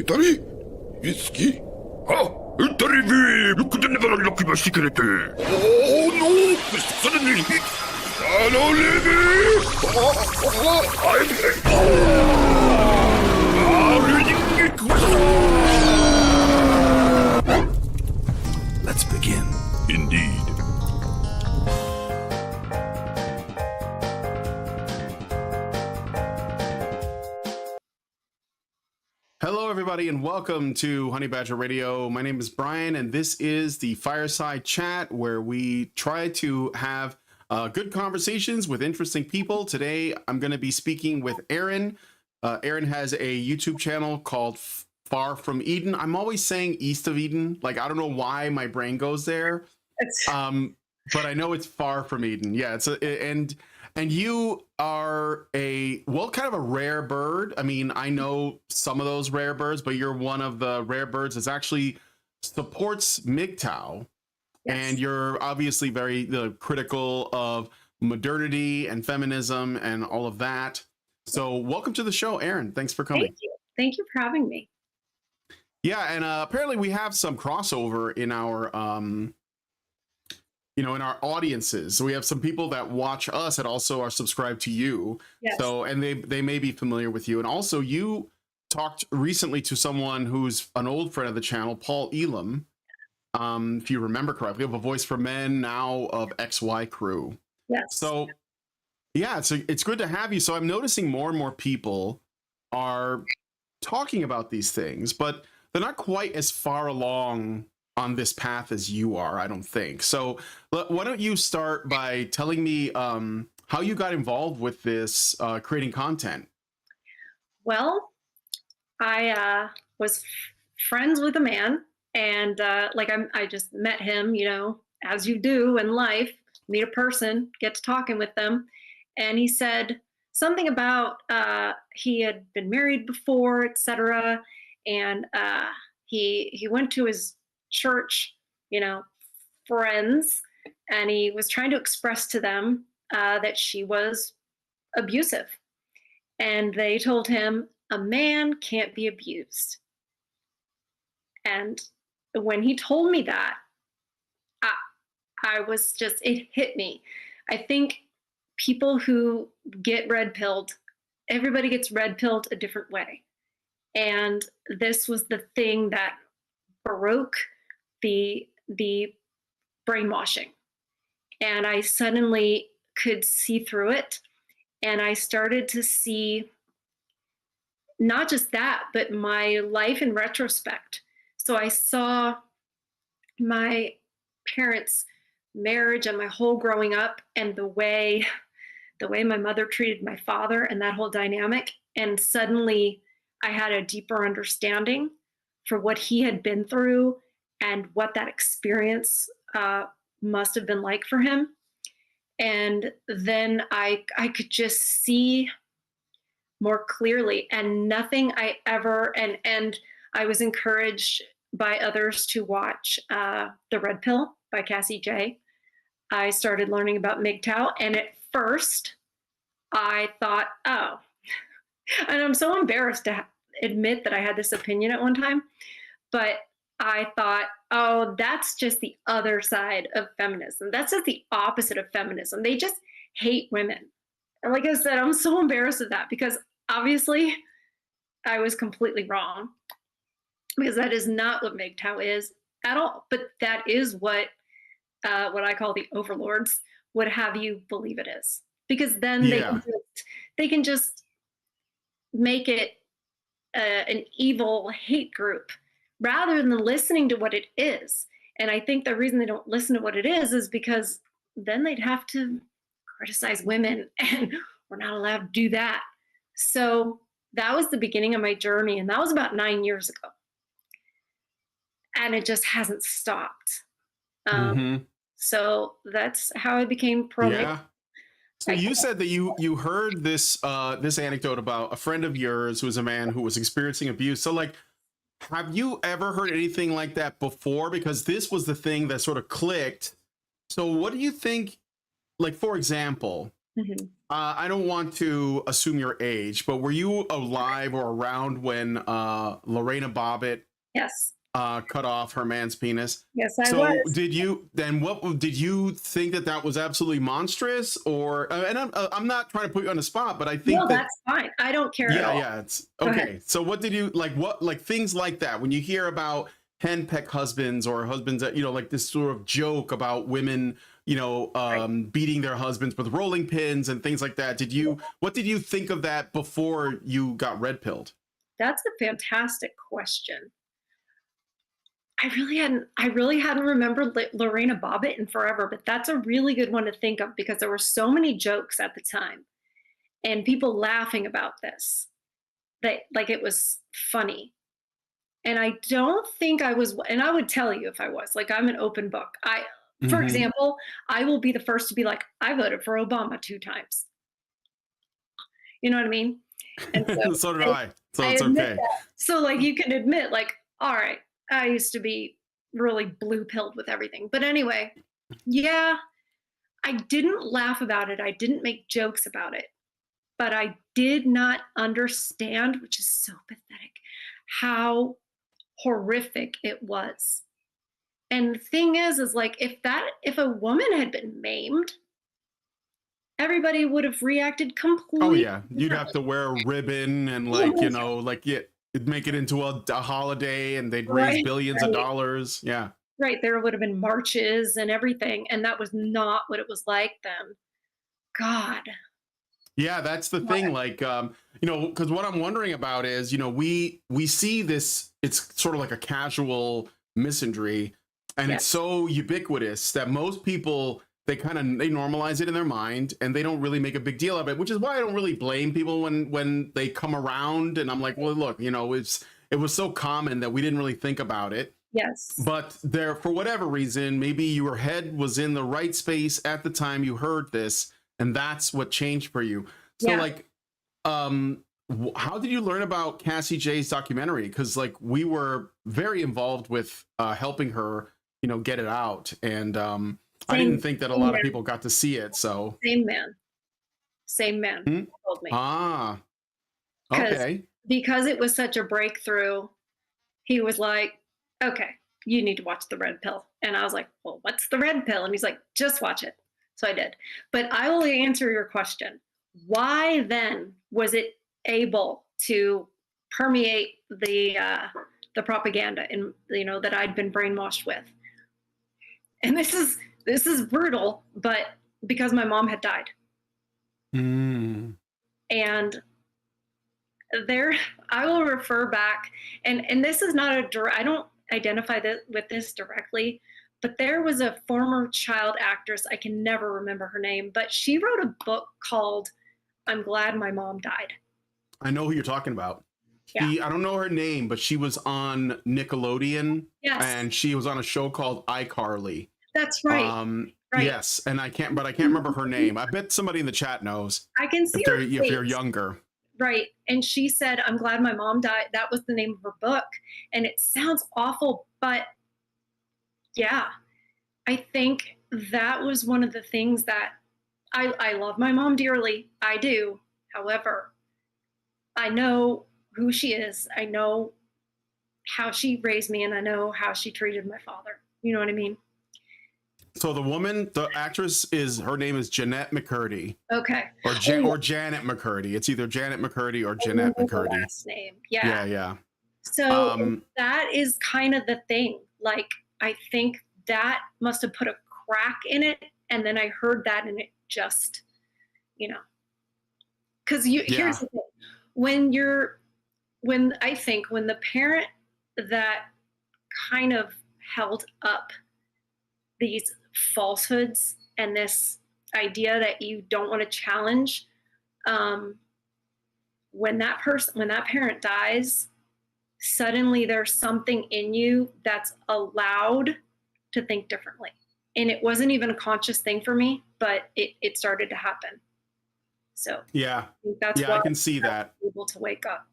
Italy? Whiskey? Ah, Italy, you could never unlock my secret. Oh no, suddenly, hello, Libby. Let's begin. Indeed. Hello, everybody, and welcome to Honey Badger Radio. My name is Brian, and this is the Fireside Chat, where we try to have good conversations with interesting people. Today, I'm going to be speaking with Erin. Erin has a YouTube channel called Far From Eden. I'm always saying East of Eden. Like, I don't know why my brain goes there, but I know it's Far From Eden. Yeah, and you are kind of a rare bird. I mean, I know some of those rare birds, but you're one of the rare birds that actually supports MGTOW. Yes. And you're obviously very critical of modernity and feminism and all of that. So welcome to the show, Erin. Thanks for coming. Thank you. Thank you for having me. Yeah, and apparently we have some crossover in our in our audiences. So we have some people that watch us that also are subscribed to you. Yes. So, and they may be familiar with you. And also you talked recently to someone who's an old friend of the channel, Paul Elam. If you remember correctly, of A Voice for Men, now of XY Crew. Yes. So yeah, it's good to have you. So I'm noticing more and more people are talking about these things, but they're not quite as far along on this path as you are, I don't think. So why don't you start by telling me how you got involved with this creating content? Well, I was friends with a man, and I just met him, as you do in life, meet a person, get to talking with them. And he said something about he had been married before, etc. And he went to his church, friends, and he was trying to express to them that she was abusive. And they told him, a man can't be abused. And when he told me that, I was just, it hit me. I think people who get red-pilled, everybody gets red-pilled a different way. And this was the thing that broke the brainwashing. And I suddenly could see through it. And I started to see not just that, but my life in retrospect. So I saw my parents' marriage and my whole growing up, and the way my mother treated my father and that whole dynamic. And suddenly I had a deeper understanding for what he had been through and what that experience must have been like for him. And then I could just see more clearly, and nothing I ever, and I was encouraged by others to watch The Red Pill by Cassie J. I started learning about MGTOW, and at first I thought, oh, and I'm so embarrassed to admit that I had this opinion at one time, but I thought, oh, that's just the other side of feminism. That's just the opposite of feminism. They just hate women. And like I said, I'm so embarrassed of that, because obviously I was completely wrong, because that is not what MGTOW is at all. But that is what I call the overlords would have you believe it is, because then they can just make it an evil hate group rather than listening to what it is. And I think the reason they don't listen to what it is because then they'd have to criticize women, and we're not allowed to do that. So that was the beginning of my journey, and that was about 9 years ago. And it just hasn't stopped. So that's how I became pro. Yeah. So you said that you heard this this anecdote about a friend of yours who was a man who was experiencing abuse. So like, have you ever heard anything like that before? Because this was the thing that sort of clicked. So what do you think, like, for example, Mhm. I don't want to assume your age, but were you alive or around when Lorena Bobbitt Yes. cut off her man's penis? Yes, I So was. did you then? What did you think that that was absolutely monstrous, or and I'm not trying to put you on the spot, but I think No, that that's fine. I don't care at yeah, all. yeah, it's Go ahead. okay. So what did you like? What like things like that when you hear about henpeck husbands or husbands that like this sort of joke about women, Right. beating their husbands with rolling pins and things like that. What did you think of that before you got red pilled? That's a fantastic question. I really hadn't remembered Lorena Bobbitt in forever, but that's a really good one to think of because there were so many jokes at the time and people laughing about this that like it was funny. And I don't think I was, and I would tell you if I was, like I'm an open book. For Hmm. example, I will be the first to be like, I voted for Obama 2 times. You know what I mean? And so So did I, I. So I it's admit okay. that. So like you can admit, like, all right, I used to be really blue pilled with everything. But anyway, yeah, I didn't laugh about it. I didn't make jokes about it, but I did not understand, which is so pathetic, how horrific it was. And the thing is like if a woman had been maimed, everybody would have reacted Oh completely yeah, you'd have differently. to wear a ribbon and Oh like my like yeah, it'd make it into a holiday and they'd raise Right, billions of right, dollars. Yeah. right. There would have been marches and everything, and that was not what it was like then. God. Yeah, that's the God. thing. Like, because what I'm wondering about is, we see this. It's sort of like a casual misandry, and it's Yes. so ubiquitous that most people they normalize it in their mind, and they don't really make a big deal of it. Which is why I don't really blame people when they come around, and I'm like, well, look, it was so common that we didn't really think about it. Yes. But there, for whatever reason, maybe your head was in the right space at the time you heard this, and that's what changed for you. So, Yeah. like, how did you learn about Cassie J's documentary? Because like we were very involved with helping her, get it out, and I didn't Same think that a same lot of man. people got to see it. So, Same man. Same man hmm? told me. Ah, 'Cause okay. because it was such a breakthrough, he was like, "Okay, you need to watch the red pill." And I was like, "Well, what's the red pill?" And he's like, "Just watch it." So I did. But I will answer your question. Why then was it able to permeate the propaganda and that I'd been brainwashed with? And this is brutal, but because my mom had died. Mm. And there I will refer back, and this is not I don't identify with this directly, but there was a former child actress, I can never remember her name, but she wrote a book called I'm Glad My Mom Died. I know who you're talking about. Yeah. I don't know her name, but she was on Nickelodeon, Yes, and she was on a show called iCarly. that's right. Right. Yes, and I can't remember her name. I bet somebody in the chat knows I can see her if you're face. younger. Right. And she said, I'm glad my mom died. That was the name of her book. And it sounds awful, but yeah, I think that was one of the things that I love my mom dearly. I do. However, I know who she is. I know how she raised me and I know how she treated my father. You know what I mean? So the actress her name is Jeanette McCurdy Okay. or Oh, or Janet McCurdy. It's either Janet McCurdy or I remember Jeanette the McCurdy. last name. Yeah. Yeah, yeah. So Um, that is kind of the thing. Like, I think that must have put a crack in it. And then I heard that and it just, you know, because here's yeah. the thing. I think when the parent that kind of held up these falsehoods and this idea that you don't want to challenge, um, when that parent dies, suddenly there's something in you that's allowed to think differently. And it wasn't even a conscious thing for me, but it started to happen. So I Yeah. think that's Yeah, why I I can see was that. able to wake up.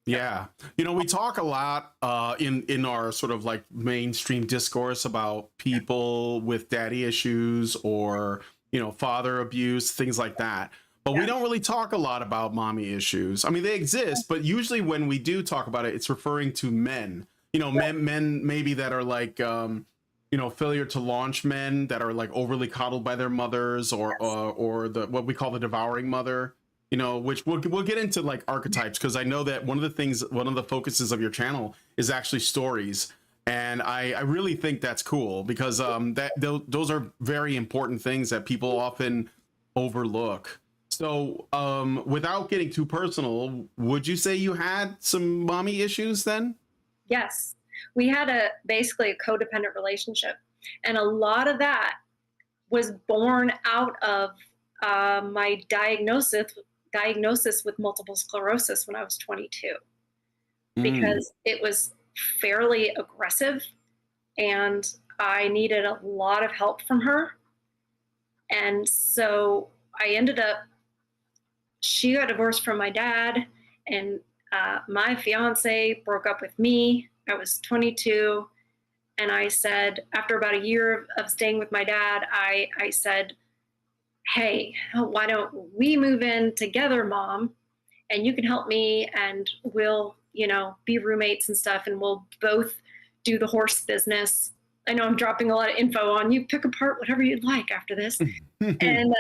Yep. Yeah. We talk a lot in our sort of like mainstream discourse about people with daddy issues or father abuse, things like that. But we don't really talk a lot about mommy issues. I mean, they exist, but usually when we do talk about it, it's referring to men. Men maybe that are like, failure to launch men that are like overly coddled by their mothers, or the what we call the devouring mother. Which we'll get into like archetypes, because I know that one of the focuses of your channel is actually stories. And I really think that's cool, because those are very important things that people often overlook. So without getting too personal, would you say you had some mommy issues then? Yes, we had basically a codependent relationship, and a lot of that was born out of my diagnosis with multiple sclerosis when I was 22, because it was fairly aggressive, and I needed a lot of help from her. And so I ended up, she got divorced from my dad, and my fiance broke up with me. I was 22. And I said, after about a year of staying with my dad, I said, hey, why don't we move in together, Mom? And you can help me, and we'll, be roommates and stuff, and we'll both do the horse business. I know I'm dropping a lot of info on you. Pick apart whatever you'd like after this. And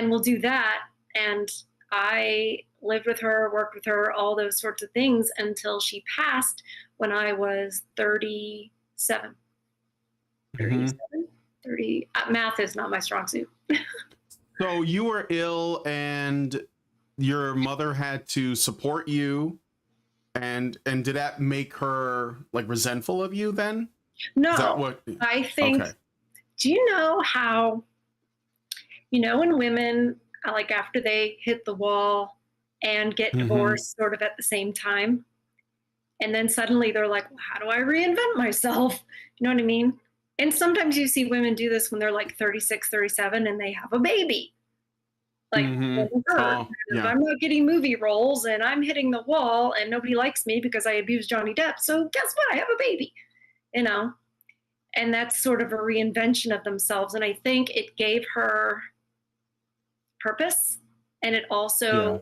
we'll do that. And I lived with her, worked with her, all those sorts of things, until she passed when I was 37. 30. Math is not my strong suit. So you were ill, and your mother had to support you, and did that make her like resentful of you then? No, I think, okay. Do you know how, when women, like after they hit the wall and get divorced sort of at the same time, and then suddenly they're like, well, how do I reinvent myself? You know what I mean? And sometimes you see women do this when they're like 36, 37, and they have a baby. Like, I'm not getting movie roles, and I'm hitting the wall, and nobody likes me because I abused Johnny Depp. So guess what? I have a baby, And that's sort of a reinvention of themselves. And I think it gave her purpose. And it also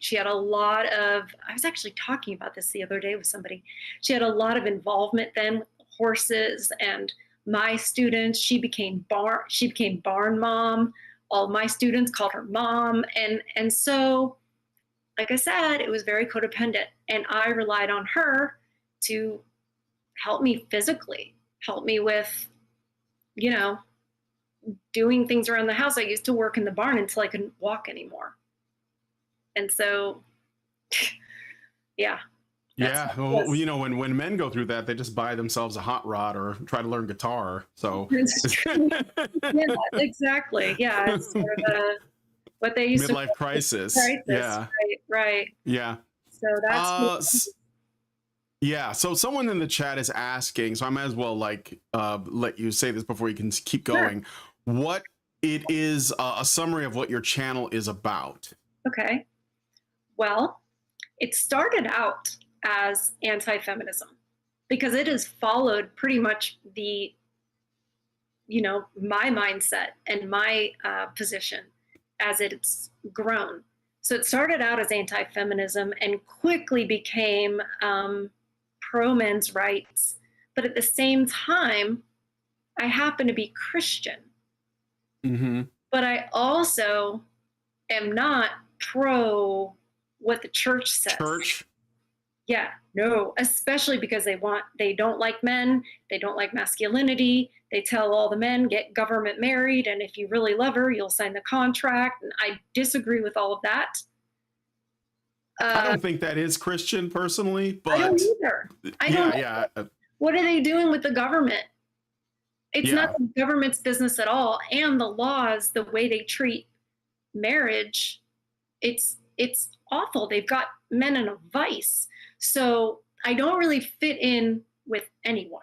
she had a lot of, I was actually talking about this the other day with somebody. She had a lot of involvement then with horses and my students. She became barn mom. All my students called her mom. And so, like I said, it was very codependent. And I relied on her to help me physically, help me with, doing things around the house. I used to work in the barn until I couldn't walk anymore. And so, yeah. Well, when men go through that, they just buy themselves a hot rod or try to learn guitar. So yeah, exactly. Yeah, it's sort of what they used midlife crisis. Yeah, right. Yeah. So that's So someone in the chat is asking, so I might as well let you say this before you can keep going. Sure. What it is a summary of what your channel is about. Okay. Well, it started out as anti-feminism because it has followed pretty much the, my mindset and my position as it's grown. So it started out as anti-feminism and quickly became pro-men's rights. But at the same time, I happen to be Christian. But I also am not pro what the church says. Church? Yeah, no, especially because they don't like men, they don't like masculinity. They tell all the men, get government married, and if you really love her, you'll sign the contract. And I disagree with all of that. I don't think that is Christian personally, but I don't either. What are they doing with the government? It's not the government's business at all. And the laws, the way they treat marriage, it's awful. They've got men in a vice. So I don't really fit in with anyone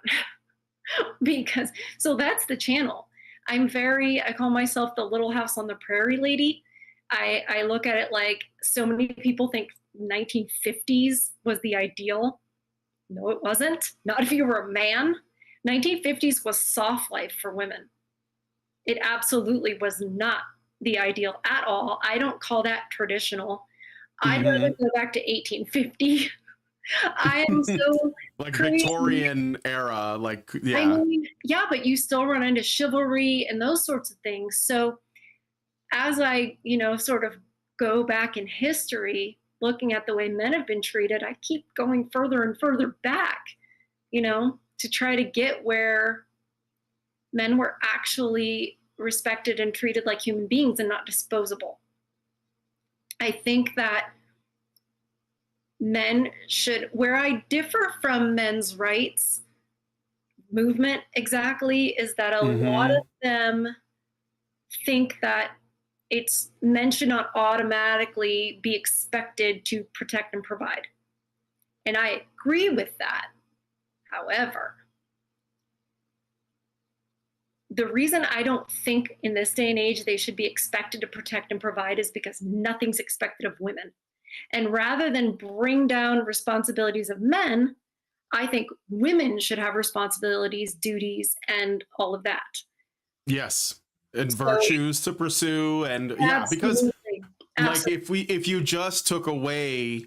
so that's the channel. I call myself the Little House on the Prairie lady. I look at it like so many people think 1950s was the ideal. No, it wasn't. Not if you were a man. 1950s was soft life for women. It absolutely was not the ideal at all. I don't call that traditional. I'd rather go back to 1850. I am so like crazy. Victorian era, like, I yeah. mean, yeah, but you still run into chivalry and those sorts of things. So as I, sort of go back in history, looking at the way men have been treated, I keep going further and further back, to try to get where men were actually respected and treated like human beings and not disposable. I think that men should, where I differ from men's rights movement exactly, is that a lot of them think that men should not automatically be expected to protect and provide. And I agree with that. However, the reason I don't think in this day and age they should be expected to protect and provide is because nothing's expected of women. And rather than bring down responsibilities of men, I think women should have responsibilities, duties, and all of that. Yes. And virtues to pursue. And yeah, because like if you just took away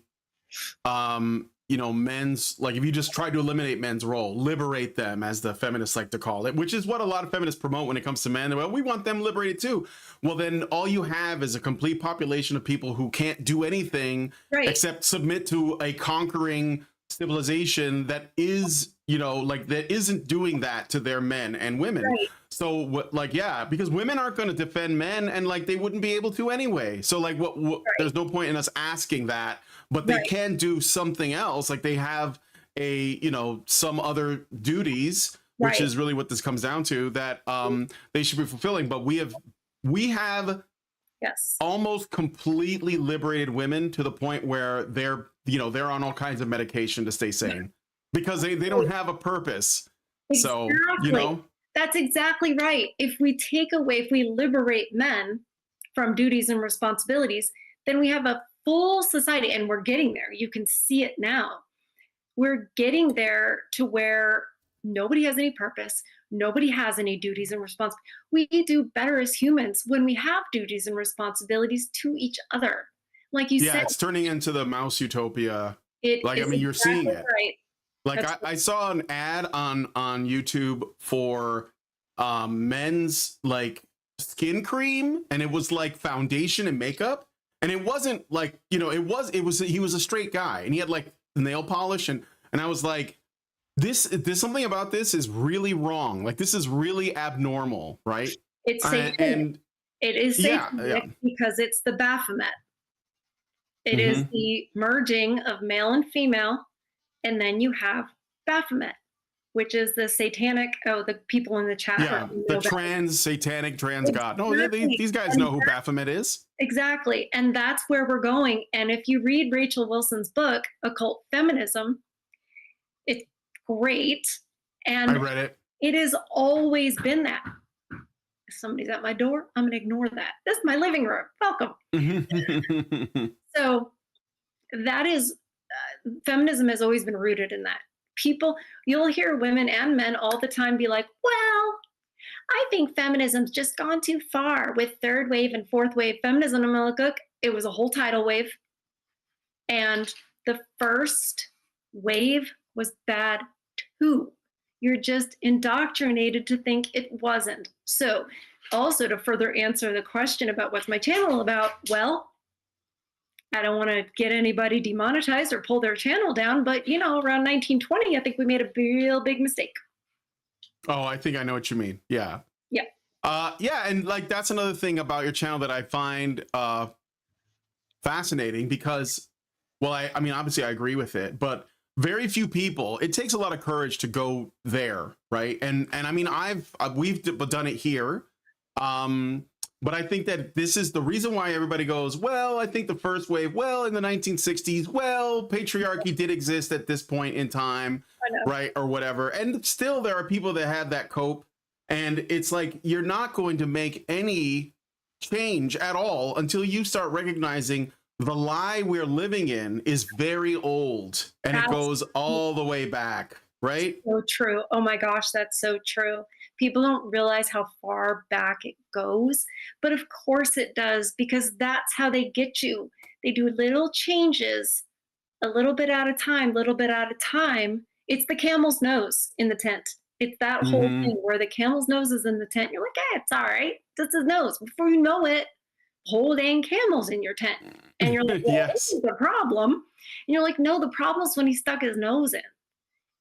men's, like if you just tried to eliminate men's role, liberate them, as the feminists like to call it, which is what a lot of feminists promote when it comes to men. Well, we want them liberated too. Well, then all you have is a complete population of people who can't do anything except submit to a conquering civilization that is, that isn't doing that to their men and women. So because women aren't going to defend men, and like they wouldn't be able to anyway. So like there's no point in us asking that. But they can do something else, like they have some other duties, which is really what this comes down to, that they should be fulfilling. But we have almost completely liberated women to the point where they're on all kinds of medication to stay sane because they don't have a purpose. Exactly. So that's exactly right. If we liberate men from duties and responsibilities, then we have a full society, and we're getting there. You can see it now. We're getting there to where nobody has any purpose. Nobody has any duties and responsibilities. We do better as humans when we have duties and responsibilities to each other. Like you said. Yeah, it's turning into the mouse utopia. You're seeing it. Right. Like I saw an ad on YouTube for men's like skin cream, and it was like foundation and makeup. And it wasn't like, he was a straight guy, and he had like nail polish, and I was like, there's something about this is really wrong. Like this is really abnormal, right? It's satanic. It is satanic because it's the Baphomet. It is the merging of male and female, and then you have Baphomet, which is the satanic. Oh, the people in the chat. Yeah, the satanic trans god. No, these guys know who Baphomet is. Exactly. And that's where we're going. And if you read Rachel Wilson's book, Occult Feminism, it's great. And I read it. It has always been that. If somebody's at my door, I'm going to ignore that. This is my living room. Welcome. So that is, feminism has always been rooted in that. You'll hear women and men all the time be like, well, I think feminism's just gone too far with third wave and fourth wave feminism. I'm like, look, it was a whole tidal wave. And the first wave was bad too. You're just indoctrinated to think it wasn't. So also to further answer the question about what's my channel about, well, I don't want to get anybody demonetized or pull their channel down, but around 1920, I think we made a real big mistake. Oh, I think I know what you mean. Yeah. Yeah. And like that's another thing about your channel that I find fascinating because, well, I mean, obviously I agree with it, but very few people. It takes a lot of courage to go there, right? And I mean, we've done it here, but I think that this is the reason why everybody goes, well, I think the first wave, well, in the 1960s, well, patriarchy did exist at this point in time, right? Or whatever. And still there are people that have that cope. And it's like, you're not going to make any change at all until you start recognizing the lie we're living in is very old and it goes all the way back, right? So true. Oh my gosh, that's so true. People don't realize how far back it goes, but of course it does, because that's how they get you. They do little changes, a little bit at a time, little bit at a time. It's the camel's nose in the tent. It's that whole Mm-hmm. thing where the camel's nose is in the tent. You're like, it's all right. Just his nose. Before you know it, whole dang camel's in your tent. And you're like, well, this Yes. is the problem. And you're like, no, the problem is when he stuck his nose in.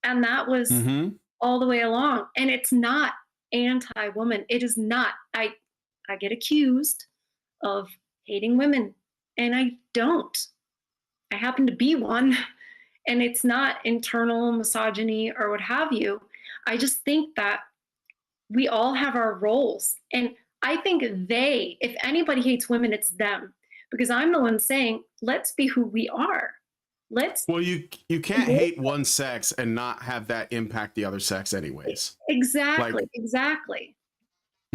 And that was Mm-hmm. all the way along. And it's not anti-woman. It is not. I get accused of hating women, and I don't. I happen to be one, and it's not internal misogyny or what have you. I just think that we all have our roles. And I think if anybody hates women, it's them. Because I'm the one saying, let's be who we are. Let's Well, you can't hate one sex and not have that impact the other sex anyways. exactly.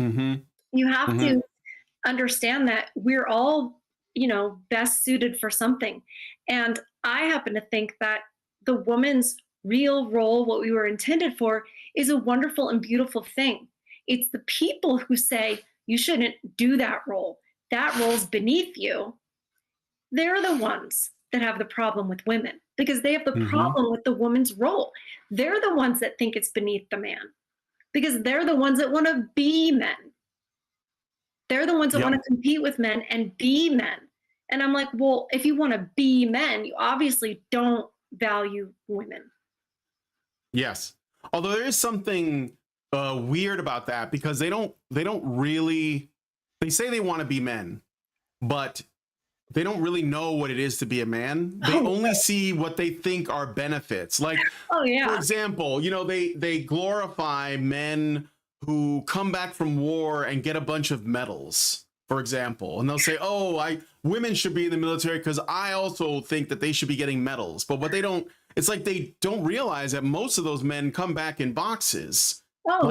Mm-hmm. You have Mm-hmm. to understand that we're all, best suited for something. And I happen to think that the woman's real role, what we were intended for, is a wonderful and beautiful thing. It's the people who say, you shouldn't do that role. That role's beneath you. They're the ones that have the problem with women, because they have the Mm-hmm. problem with the woman's role. They're the ones that think it's beneath the man, because they're the ones that want to be men. They're the ones that Yep. want to compete with men and be men. And I'm like, well, if you want to be men, you obviously don't value women. Yes. Although there is something weird about that, because they don't really, they say they want to be men, but they don't really know what it is to be a man. They only see what they think are benefits. Like, Oh yeah. for example, they glorify men who come back from war and get a bunch of medals, for example. And they'll say, women should be in the military because I also think that they should be getting medals. But what they don't, it's like they don't realize that most of those men come back in boxes. Oh,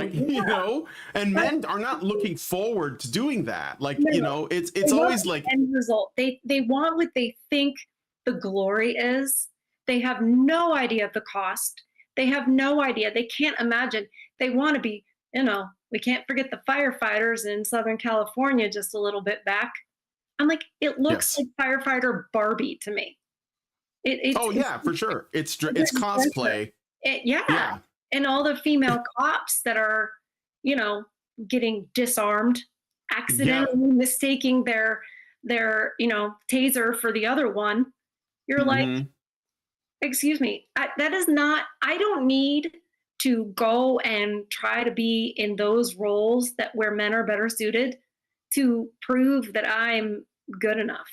And men are not looking forward to doing that. Like, no. it's always like end result. They want what they think the glory is. They have no idea of the cost. They have no idea. They can't imagine. They want to be, we can't forget the firefighters in Southern California just a little bit back. I'm like, it looks like firefighter Barbie to me. For sure. It's cosplay. Yeah. And all the female cops that are, getting disarmed, accidentally mistaking their taser for the other one. You're like, excuse me, that is not, I don't need to go and try to be in those roles where men are better suited to prove that I'm good enough.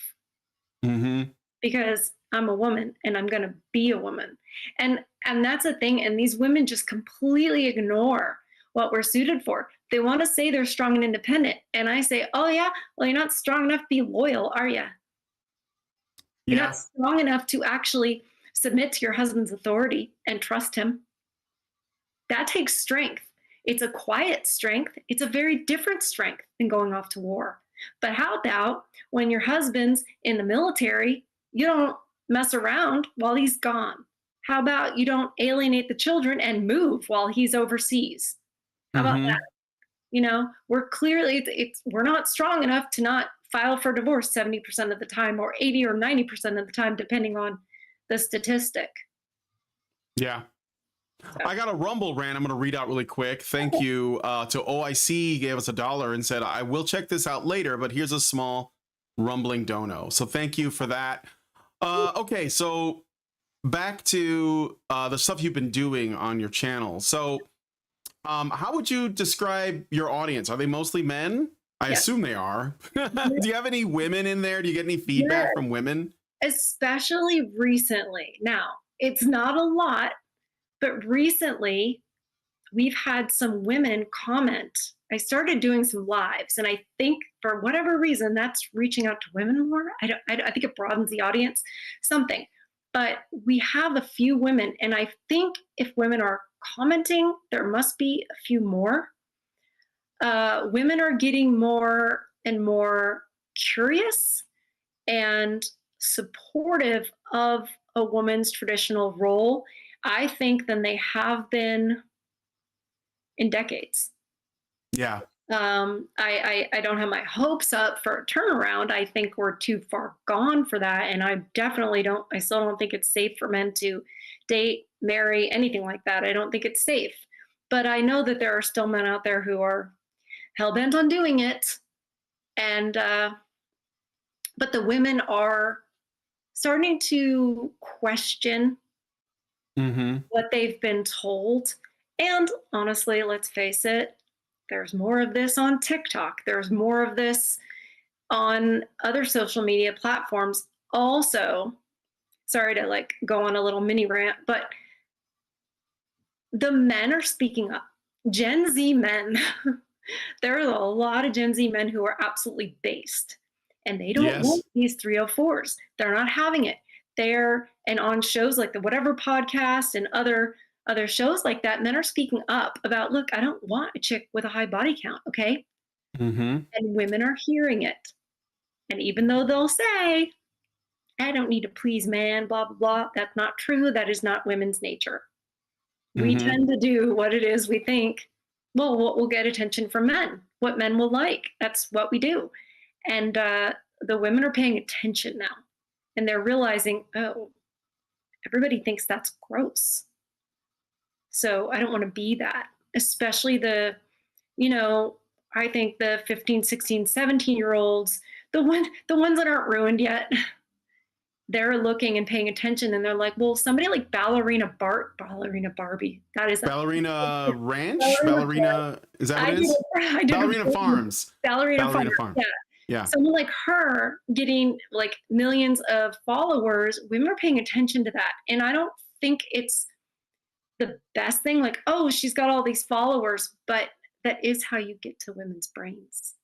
Mm-hmm. Because I'm a woman and I'm going to be a woman. And that's a thing. And these women just completely ignore what we're suited for. They want to say they're strong and independent. And I say, oh yeah, well, you're not strong enough to be loyal, are you? You're not strong enough to actually submit to your husband's authority and trust him. That takes strength. It's a quiet strength. It's a very different strength than going off to war. But how about when your husband's in the military, you don't mess around while he's gone? How about you don't alienate the children and move while he's overseas? How about that? We're clearly, we're not strong enough to not file for divorce 70% of the time, or 80 or 90% of the time, depending on the statistic. Yeah. So. I got a Rumble rant I'm going to read out really quick. Thank you to OIC, gave us $1 and said, I will check this out later, but here's a small rumbling dono. So thank you for that. Okay, so back to the stuff you've been doing on your channel. So how would you describe your audience? Are they mostly men? I assume they are. Do you have any women in there? Do you get any feedback from women? Especially recently. Now, it's not a lot, but recently we've had some women comment. I started doing some lives, and I think for whatever reason, that's reaching out to women more. I think it broadens the audience, something. But we have a few women, and I think if women are commenting, there must be a few more. Women are getting more and more curious and supportive of a woman's traditional role, I think, than they have been in decades. Yeah. I don't have my hopes up for a turnaround. I think we're too far gone for that. And I still don't think it's safe for men to date, marry, anything like that. I don't think it's safe. But I know that there are still men out there who are hell bent on doing it. And, but the women are starting to question what they've been told. And honestly, let's face it, there's more of this on TikTok. There's more of this on other social media platforms. Also, sorry to like go on a little mini rant, but the men are speaking up. Gen Z men, there are a lot of Gen Z men who are absolutely based and they don't want these 304s. They're not having it. And on shows like the Whatever podcast and other shows like that, men are speaking up about, look, I don't want a chick with a high body count, okay? And women are hearing it. And even though they'll say, I don't need to please man, blah, blah, blah, that's not true. That is not women's nature. We tend to do what it is we think, well, what will get attention from men, what men will like. That's what we do. And the women are paying attention now. And they're realizing, oh, everybody thinks that's gross. So I don't want to be that, especially I think the 15, 16, 17-year-olds, the ones that aren't ruined yet, they're looking and paying attention and they're like, well, somebody like Ballerina Barbie, that is Ballerina Ranch? Ballerina, is that what it is? Ballerina Farms. Ballerina Farms. Yeah. Someone like her getting like millions of followers, women are paying attention to that. And I don't think it's the best thing, like, oh, she's got all these followers, but that is how you get to women's brains.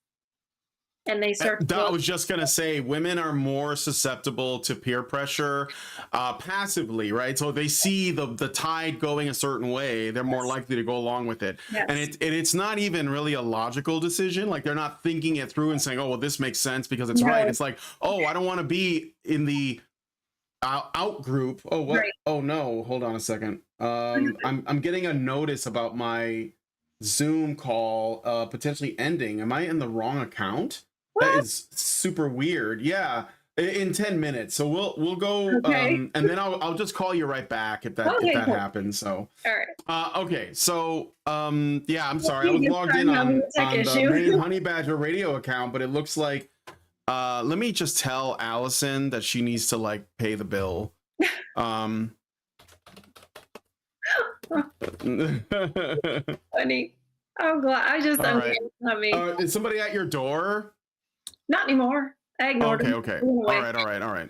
And they start. I was just going to say, women are more susceptible to peer pressure passively, right? So if they see the tide going a certain way, they're more likely to go along with it. And it's not even really a logical decision. Like, they're not thinking it through and saying, oh, well, this makes sense because it's right. It's like, oh, I don't want to be in the out group. Oh, what? Right. Oh, no. Hold on a second. I'm getting a notice about my Zoom call potentially ending. Am I in the wrong account? That is super weird. Yeah, in 10 minutes. So we'll go, and then I'll just call you right back if that happens. So all right. Okay. So yeah, I'm sorry. I was logged in on the main Honey Badger radio account, but it looks like let me just tell Allison that she needs to like pay the bill. Funny. I'm glad. I just don't get it. Is somebody at your door? Not anymore. I ignored him. Okay. All right.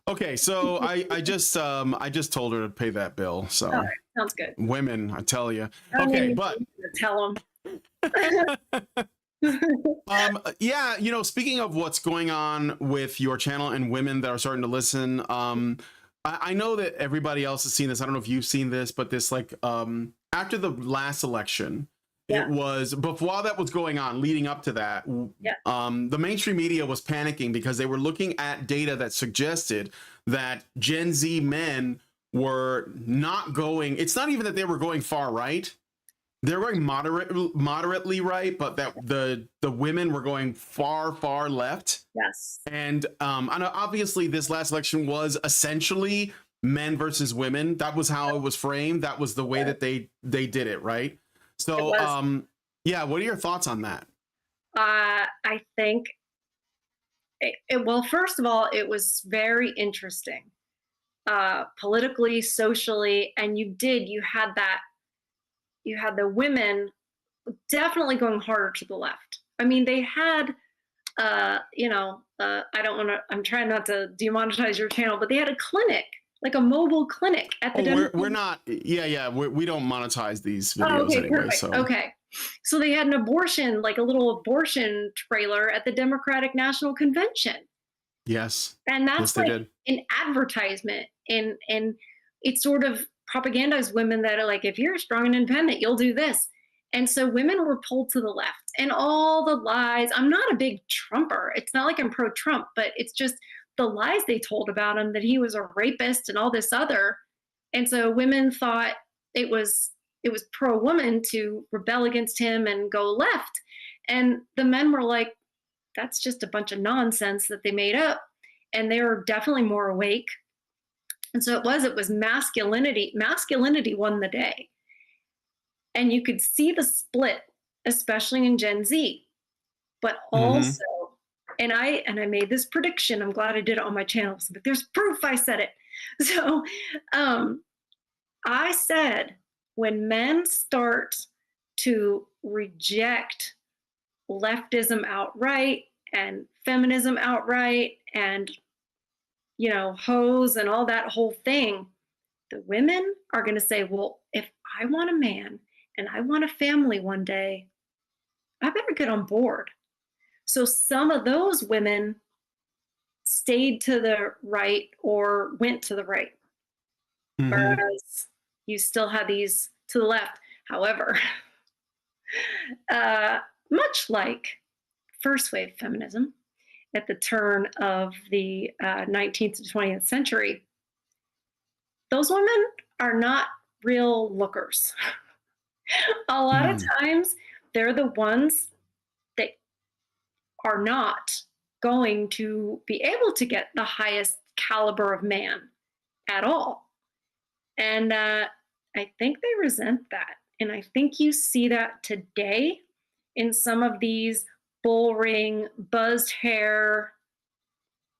Okay, so I just told her to pay that bill. So all right. Sounds good. Women, I tell you. Okay, but tell them. Yeah, speaking of what's going on with your channel and women that are starting to listen, I know that everybody else has seen this. I don't know if you've seen this, but this like after the last election. It was, but while that was going on, leading up to that, the mainstream media was panicking because they were looking at data that suggested that Gen Z men were not going, it's not even that they were going far right. They were going moderately right, but that the women were going far left. Yes. And obviously this last election was essentially men versus women. That was how it was framed. That was the way that they did it, right? So, yeah, what are your thoughts on that? I think, well, first of all, it was very interesting, politically, socially, and you had the women definitely going harder to the left. I mean, they had, I'm trying not to demonetize your channel, but they had a clinic, like a mobile clinic at the we're not we don't monetize these videos anyway. Perfect. So so they had an abortion, like a little abortion trailer at the Democratic National Convention. Yes. And that's like an advertisement, and it sort of propagandized women that are like, if you're strong and independent, you'll do this. And so women were pulled to the left, and all the lies. I'm not a big Trumper. It's not like I'm pro-Trump, but it's just the lies they told about him, that he was a rapist and all this other. And so women thought it was it was pro-woman to rebel against him and go left. And the men were like, that's just a bunch of nonsense that they made up. And they were definitely more awake. And so it was masculinity. Masculinity won the day. And you could see the split, especially in Gen Z. But also, and I made this prediction. I'm glad I did it on my channel. But there's proof I said it. So I said, when men start to reject leftism outright and feminism outright and, you know, hoes and all that whole thing, the women are going to say, well, if I want a man and I want a family one day, I better get on board. So some of those women stayed to the right or went to the right. Whereas you still have these to the left. However, much like first wave feminism at the turn of the 19th to 20th century, those women are not real lookers. A lot of times, they're the ones that are not going to be able to get the highest caliber of man at all. And I think they resent that. And I think you see that today in some of these bull ring, buzzed hair,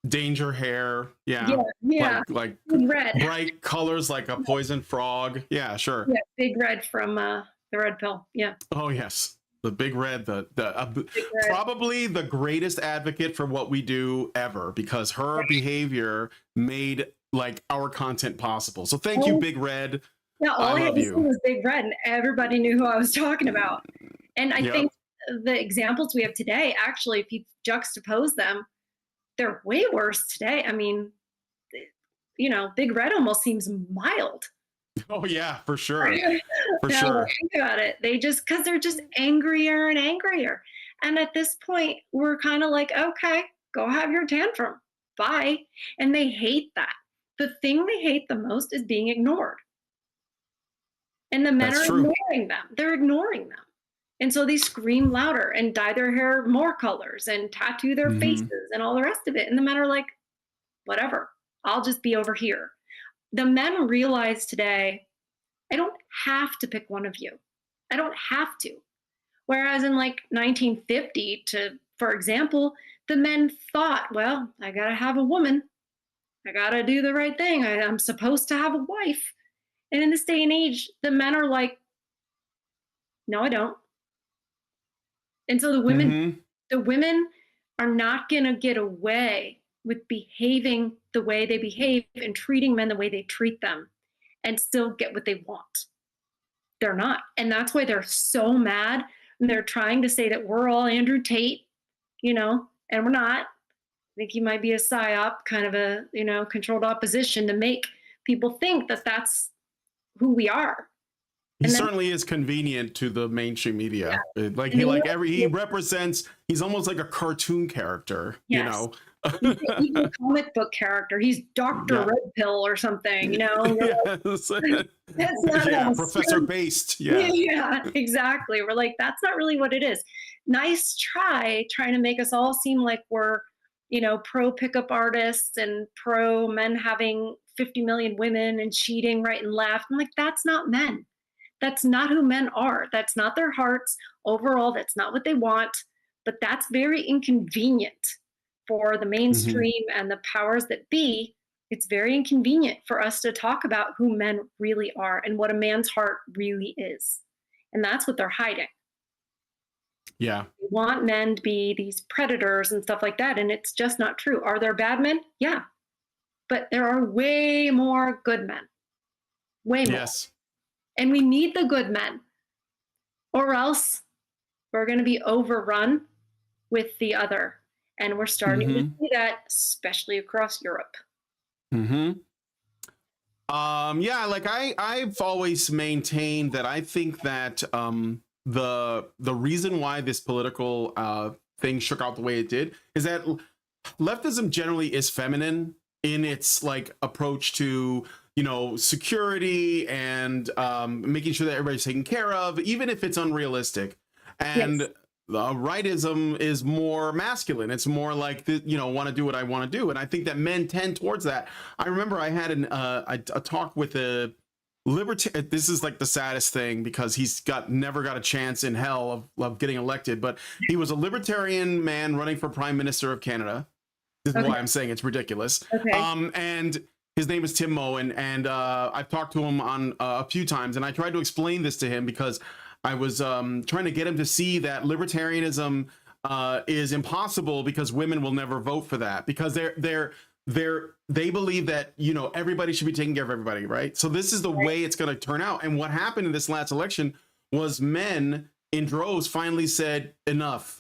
danger hair. Yeah. Like red. Bright colors like a poison frog. Yeah, sure. Yeah, Big Red from the Red Pill. Yeah. Oh, yes. The Big Red, Big Red. Probably the greatest advocate for what we do ever, because her behavior made like our content possible. So thank you, Big Red. Yeah, all I had to see was Big Red, and everybody knew who I was talking about. And I think the examples we have today, actually, if you juxtapose them, they're way worse today. I mean, you know, Big Red almost seems mild. Oh yeah, for sure. For sure. Think about it. Because they're just angrier and angrier. And at this point, we're kind of like, okay, go have your tantrum. Bye. And they hate that. The thing they hate the most is being ignored. And the men are ignoring them. They're ignoring them. And so they scream louder and dye their hair more colors and tattoo their faces and all the rest of it. And the men are like, whatever, I'll just be over here. The men realize today, I don't have to pick one of you. I don't have to. Whereas in like 1950 for example, the men thought, well, I got to have a woman. I got to do the right thing. I'm supposed to have a wife. And in this day and age, the men are like, no, I don't. And so the women are not going to get away with behaving the way they behave and treating men the way they treat them and still get what they want. They're not. And that's why they're so mad. And they're trying to say that we're all Andrew Tate, you know, and we're not. I think he might be a psyop, kind of a, you know, controlled opposition to make people think that that's who we are. He certainly is convenient to the mainstream media. Yeah. He represents, he's almost like a cartoon character, you know. He's a comic book character. He's Dr. Red Pill or something, you know. Yes. That's not Professor Based. Yeah, exactly. We're like, that's not really what it is. Nice trying to make us all seem like we're, you know, pro pickup artists and pro men having 50 million women and cheating right and left. I'm like, that's not men. That's not who men are. That's not their hearts. Overall, that's not what they want. But that's very inconvenient for the mainstream and the powers that be. It's very inconvenient for us to talk about who men really are and what a man's heart really is. And that's what they're hiding. Yeah. They want men to be these predators and stuff like that. And it's just not true. Are there bad men? Yeah. But there are way more good men. Way more. Yes. And we need the good men, or else we're going to be overrun with the other. And we're starting to see that, especially across Europe. Yeah, like I've always maintained that I think that the reason why this political thing shook out the way it did is that leftism generally is feminine in its like approach to, you know, security and making sure that everybody's taken care of, even if it's unrealistic. And Yes. rightism is more masculine. It's more like, you know, want to do what I want to do. And I think that men tend towards that. I remember I had a talk with a libertarian. This is like the saddest thing because he's never got a chance in hell of getting elected, but he was a libertarian man running for prime minister of Canada. This is why I'm saying it's ridiculous. Okay. And his name is Tim Moen, and I've talked to him on a few times, and I tried to explain this to him because I was trying to get him to see that libertarianism is impossible because women will never vote for that, because they believe that, you know, everybody should be taking care of everybody, right? So this is the way it's going to turn out. And what happened in this last election was men in droves finally said enough.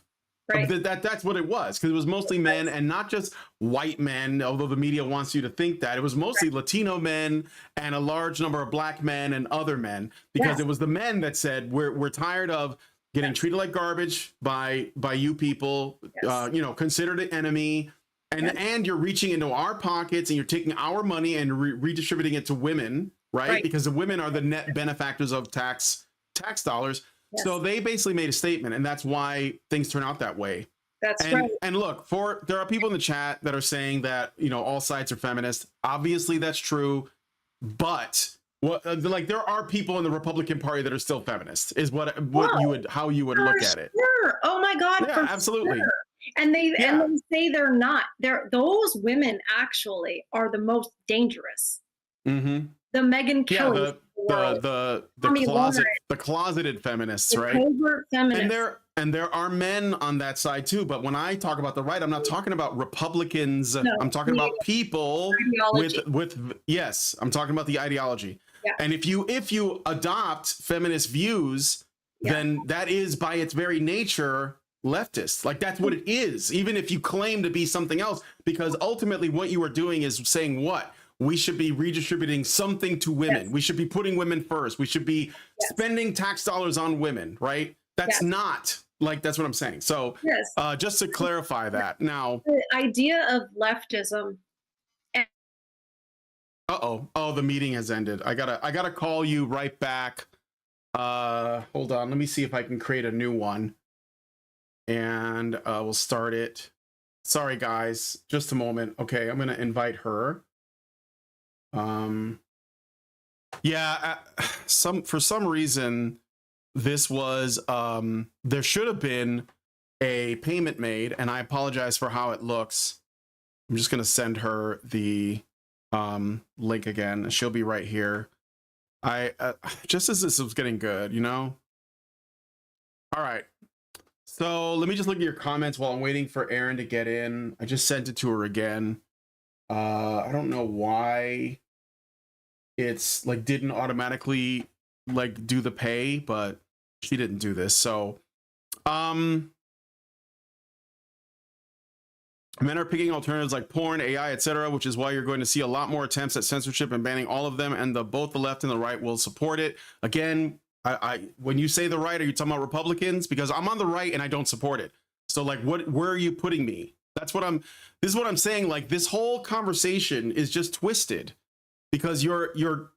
Right. That's what it was, because it was mostly men, and not just white men, although the media wants you to think that. It was mostly Latino men and a large number of black men and other men, because it was the men that said, we're tired of getting treated like garbage by you people, you know, considered an enemy, and you're reaching into our pockets and you're taking our money and redistributing it to women, right? Because the women are the net benefactors of tax dollars. Yes. So they basically made a statement, and that's why things turn out that way. That's right. And look, there are people in the chat that are saying that, you know, all sides are feminist. Obviously, that's true, but like there are people in the Republican Party that are still feminist. Is how you would look at it. Sure. Oh my God. Yeah, absolutely. Sure. And they say they're not. Those women actually are the most dangerous. Mm-hmm. The Megyn Kelly. The closeted feminists, right? Covert feminists. And there are men on that side too. But when I talk about the right, I'm not talking about Republicans. No, I'm talking about people with yes, I'm talking about the ideology. Yeah. And if you adopt feminist views, then that is by its very nature leftist. Like that's what it is, even if you claim to be something else, because ultimately what you are doing is saying what? We should be redistributing something to women. Yes. We should be putting women first. We should be spending tax dollars on women, right? That's not like, that's what I'm saying. So just to clarify that. Now, the idea of leftism. Oh, the meeting has ended. I gotta call you right back. Hold on. Let me see if I can create a new one. And we'll start it. Sorry, guys. Just a moment. Okay, I'm going to invite her. For some reason this was there should have been a payment made, and I apologize for how it looks. I'm just going to send her the link again. She'll be right here. I just as this was getting good, you know. All right, so let me just look at your comments while I'm waiting for Erin to get in. I just sent it to her again. I don't know why it's like didn't automatically like do the pay, but she didn't do this. So men are picking alternatives like porn, AI, etc., which is why you're going to see a lot more attempts at censorship and banning all of them, and both the left and the right will support it. Again, I when you say the right, are you talking about Republicans? Because I'm on the right and I don't support it. So like where are you putting me? This is what I'm saying. Like this whole conversation is just twisted because you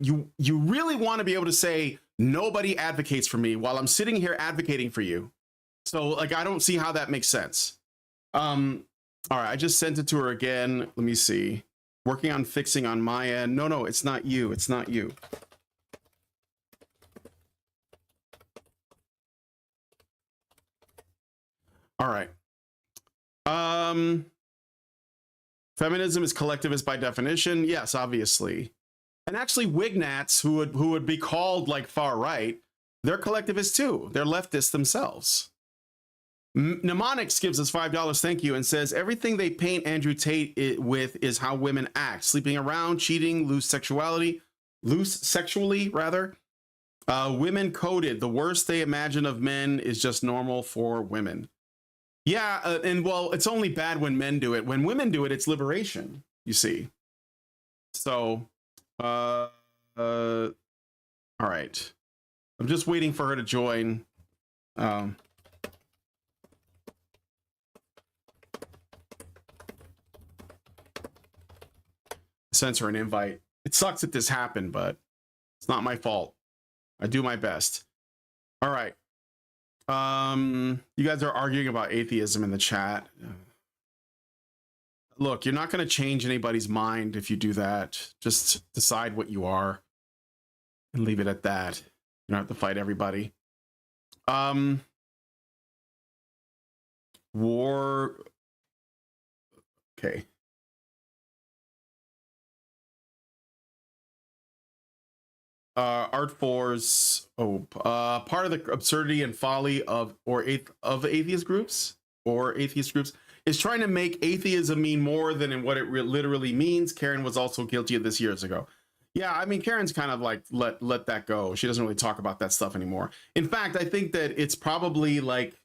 really want to be able to say nobody advocates for me while I'm sitting here advocating for you. So like, I don't see how that makes sense. All right. I just sent it to her again. Let me see. Working on fixing on my end. No, it's not you. It's not you. All right. Feminism is collectivist by definition. Yes, obviously. And actually Wignats, who would be called like far right, they're collectivists too. They're leftists themselves. Mnemonics gives us $5, thank you, and says everything they paint Andrew Tate with is how women act: sleeping around, cheating, loose sexually rather. Women coded. The worst they imagine of men is just normal for women. Yeah, and well, it's only bad when men do it. When women do it, it's liberation, you see. So, all right. I'm just waiting for her to join. Sends her an invite. It sucks that this happened, but it's not my fault. I do my best. All right. You guys are arguing about atheism in the chat. Look, you're not going to change anybody's mind if you do that. Just decide what you are and leave it at that. You don't have to fight everybody. War. Okay. Art Force. Part of the absurdity and folly of atheist groups is trying to make atheism mean more than in what it literally means. Karen was also guilty of this years ago. Yeah, I mean, Karen's kind of like let that go. She doesn't really talk about that stuff anymore. In fact, I think that it's probably like,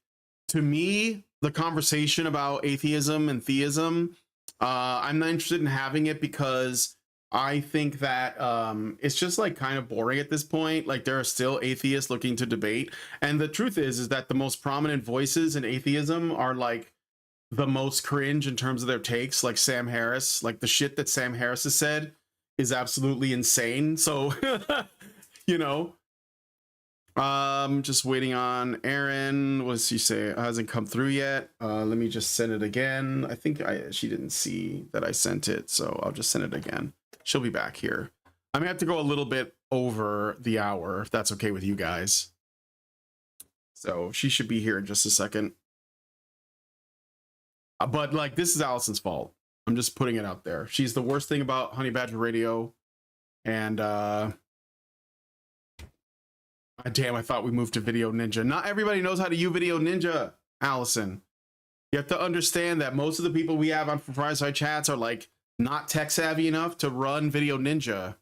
to me, the conversation about atheism and theism, I'm not interested in having it because I think that it's just like kind of boring at this point. Like, there are still atheists looking to debate. And the truth is that the most prominent voices in atheism are like the most cringe in terms of their takes, like Sam Harris. Like, the shit that Sam Harris has said is absolutely insane. So, you know, just waiting on Erin. What does she say? It hasn't come through yet. Let me just send it again. I think she didn't see that I sent it, so I'll just send it again. She'll be back here. I may have to go a little bit over the hour, if that's okay with you guys. So she should be here in just a second. But like, this is Allison's fault. I'm just putting it out there. She's the worst thing about Honey Badger Radio. And damn, I thought we moved to Video Ninja. Not everybody knows how to use Video Ninja, Allison. You have to understand that most of the people we have on Fireside Chats are like not tech savvy enough to run Video Ninja.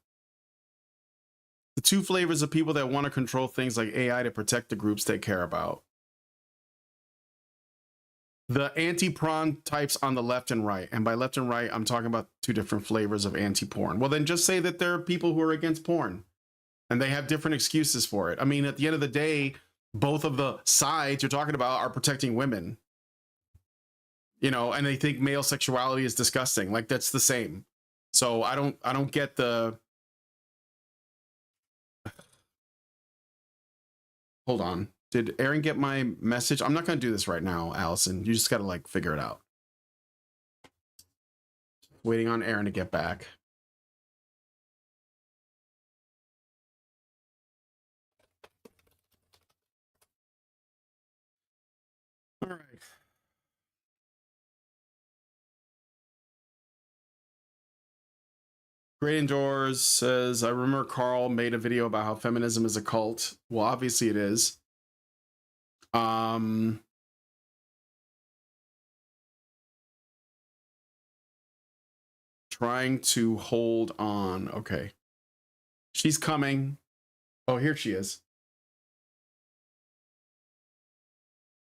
The two flavors of people that want to control things like AI to protect the groups they care about. The anti-porn types on the left and right. And by left and right, I'm talking about two different flavors of anti-porn. Well, then just say that there are people who are against porn. And they have different excuses for it. I mean, at the end of the day, both of the sides you're talking about are protecting women. You know, and they think male sexuality is disgusting. Like, that's the same. So I don't get the... Hold on. Did Erin get my message? I'm not going to do this right now, Allison. You just got to like figure it out. Waiting on Erin to get back. All right. Great Indoors says, I remember Carl made a video about how feminism is a cult. Well, obviously it is. Trying to hold on. Okay. She's coming. Oh, here she is.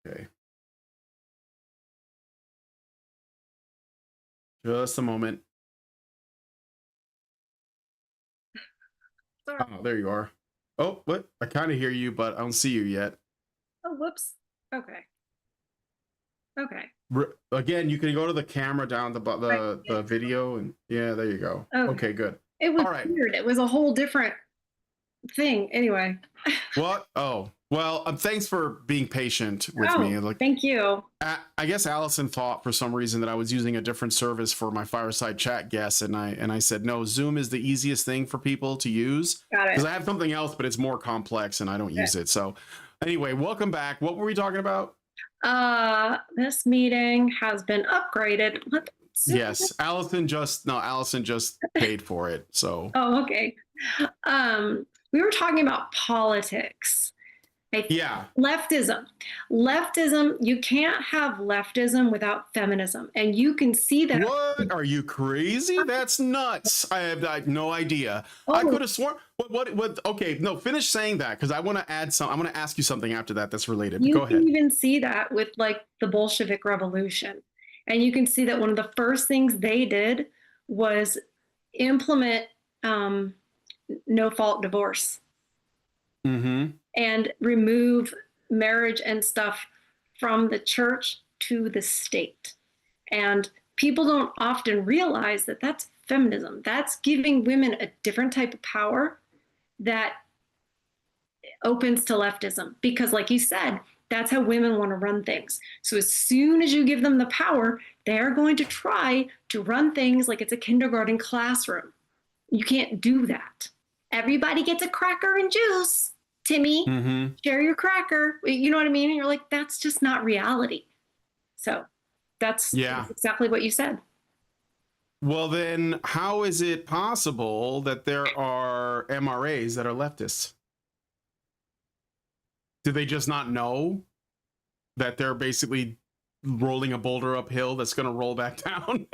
Okay. Just a moment. Sorry. Oh, there you are. Oh, what? I kind of hear you, but I don't see you yet. Oh, whoops. Okay. Okay. Again, you can go to the camera down the video, and yeah, there you go. Okay, good. It was all right. weird. It was a whole different thing. Anyway. What? Oh, well, thanks for being patient with me. Like, thank you. I guess Allison thought for some reason that I was using a different service for my Fireside Chat guests, and I said no. Zoom is the easiest thing for people to use. Got it. Because I have something else, but it's more complex, and I don't use it. So, anyway, welcome back. What were we talking about? This meeting has been upgraded. What? Yes, Allison just paid for it. So. Oh, okay. We were talking about politics. Yeah. Leftism. You can't have leftism without feminism. And you can see that. What? Are you crazy? That's nuts. I have no idea. Oh. I could have sworn. What? Okay, no, finish saying that, because I want to add some. I'm going to ask you something after that that's related. Go ahead. You can even see that with like the Bolshevik Revolution. And you can see that one of the first things they did was implement no-fault divorce. Mm-hmm. And remove marriage and stuff from the church to the state. And people don't often realize that that's feminism. That's giving women a different type of power that opens to leftism. Because like you said, that's how women want to run things. So as soon as you give them the power, they're going to try to run things like it's a kindergarten classroom. You can't do that. Everybody gets a cracker and juice. Timmy, share your cracker. You know what I mean? And you're like, that's just not reality. So that's exactly what you said. Well, then how is it possible that there are MRAs that are leftists? Do they just not know that they're basically rolling a boulder uphill that's going to roll back down?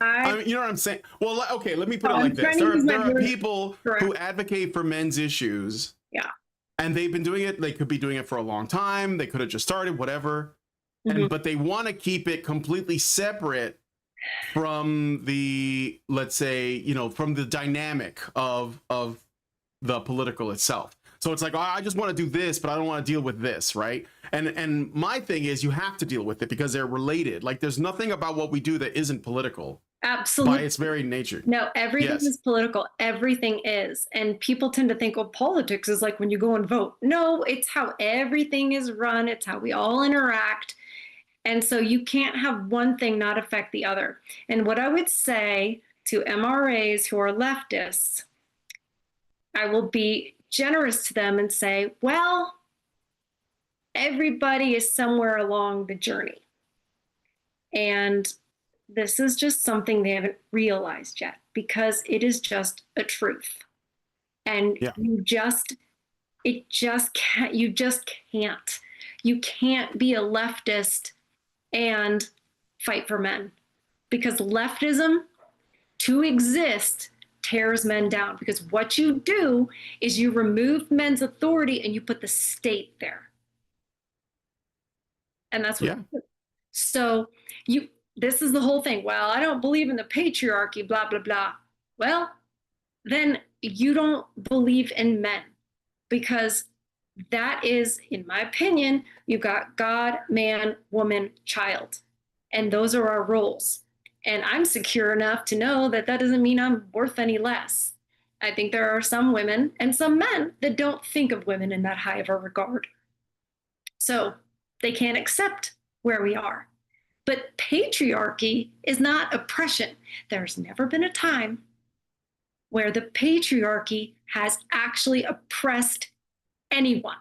I mean, you know what I'm saying? Well, okay, let me put it like this. There are people who advocate for men's issues. Yeah. And they've been doing it. They could be doing it for a long time. They could have just started, whatever. But they want to keep it completely separate from the, let's say, you know, from the dynamic of the political itself. So it's like, oh, I just want to do this, but I don't want to deal with this, right? And my thing is, you have to deal with it because they're related. Like, there's nothing about what we do that isn't political. Absolutely. By its very nature. No, everything is political. Everything is. And people tend to think, well, politics is like when you go and vote. No, it's how everything is run. It's how we all interact. And so you can't have one thing not affect the other. And what I would say to MRAs who are leftists, I will be generous to them and say, well, everybody is somewhere along the journey. And this is just something they haven't realized yet, because it is just a truth. And you just can't. You can't be a leftist and fight for men, because leftism, to exist, tears men down. Because what you do is you remove men's authority and you put the state there. And that's what you do. So this is the whole thing. Well, I don't believe in the patriarchy, blah, blah, blah. Well, then you don't believe in men, because that is, in my opinion, you've got God, man, woman, child. And those are our roles. And I'm secure enough to know that that doesn't mean I'm worth any less. I think there are some women and some men that don't think of women in that high of a regard. So they can't accept where we are. But patriarchy is not oppression. There's never been a time where the patriarchy has actually oppressed anyone.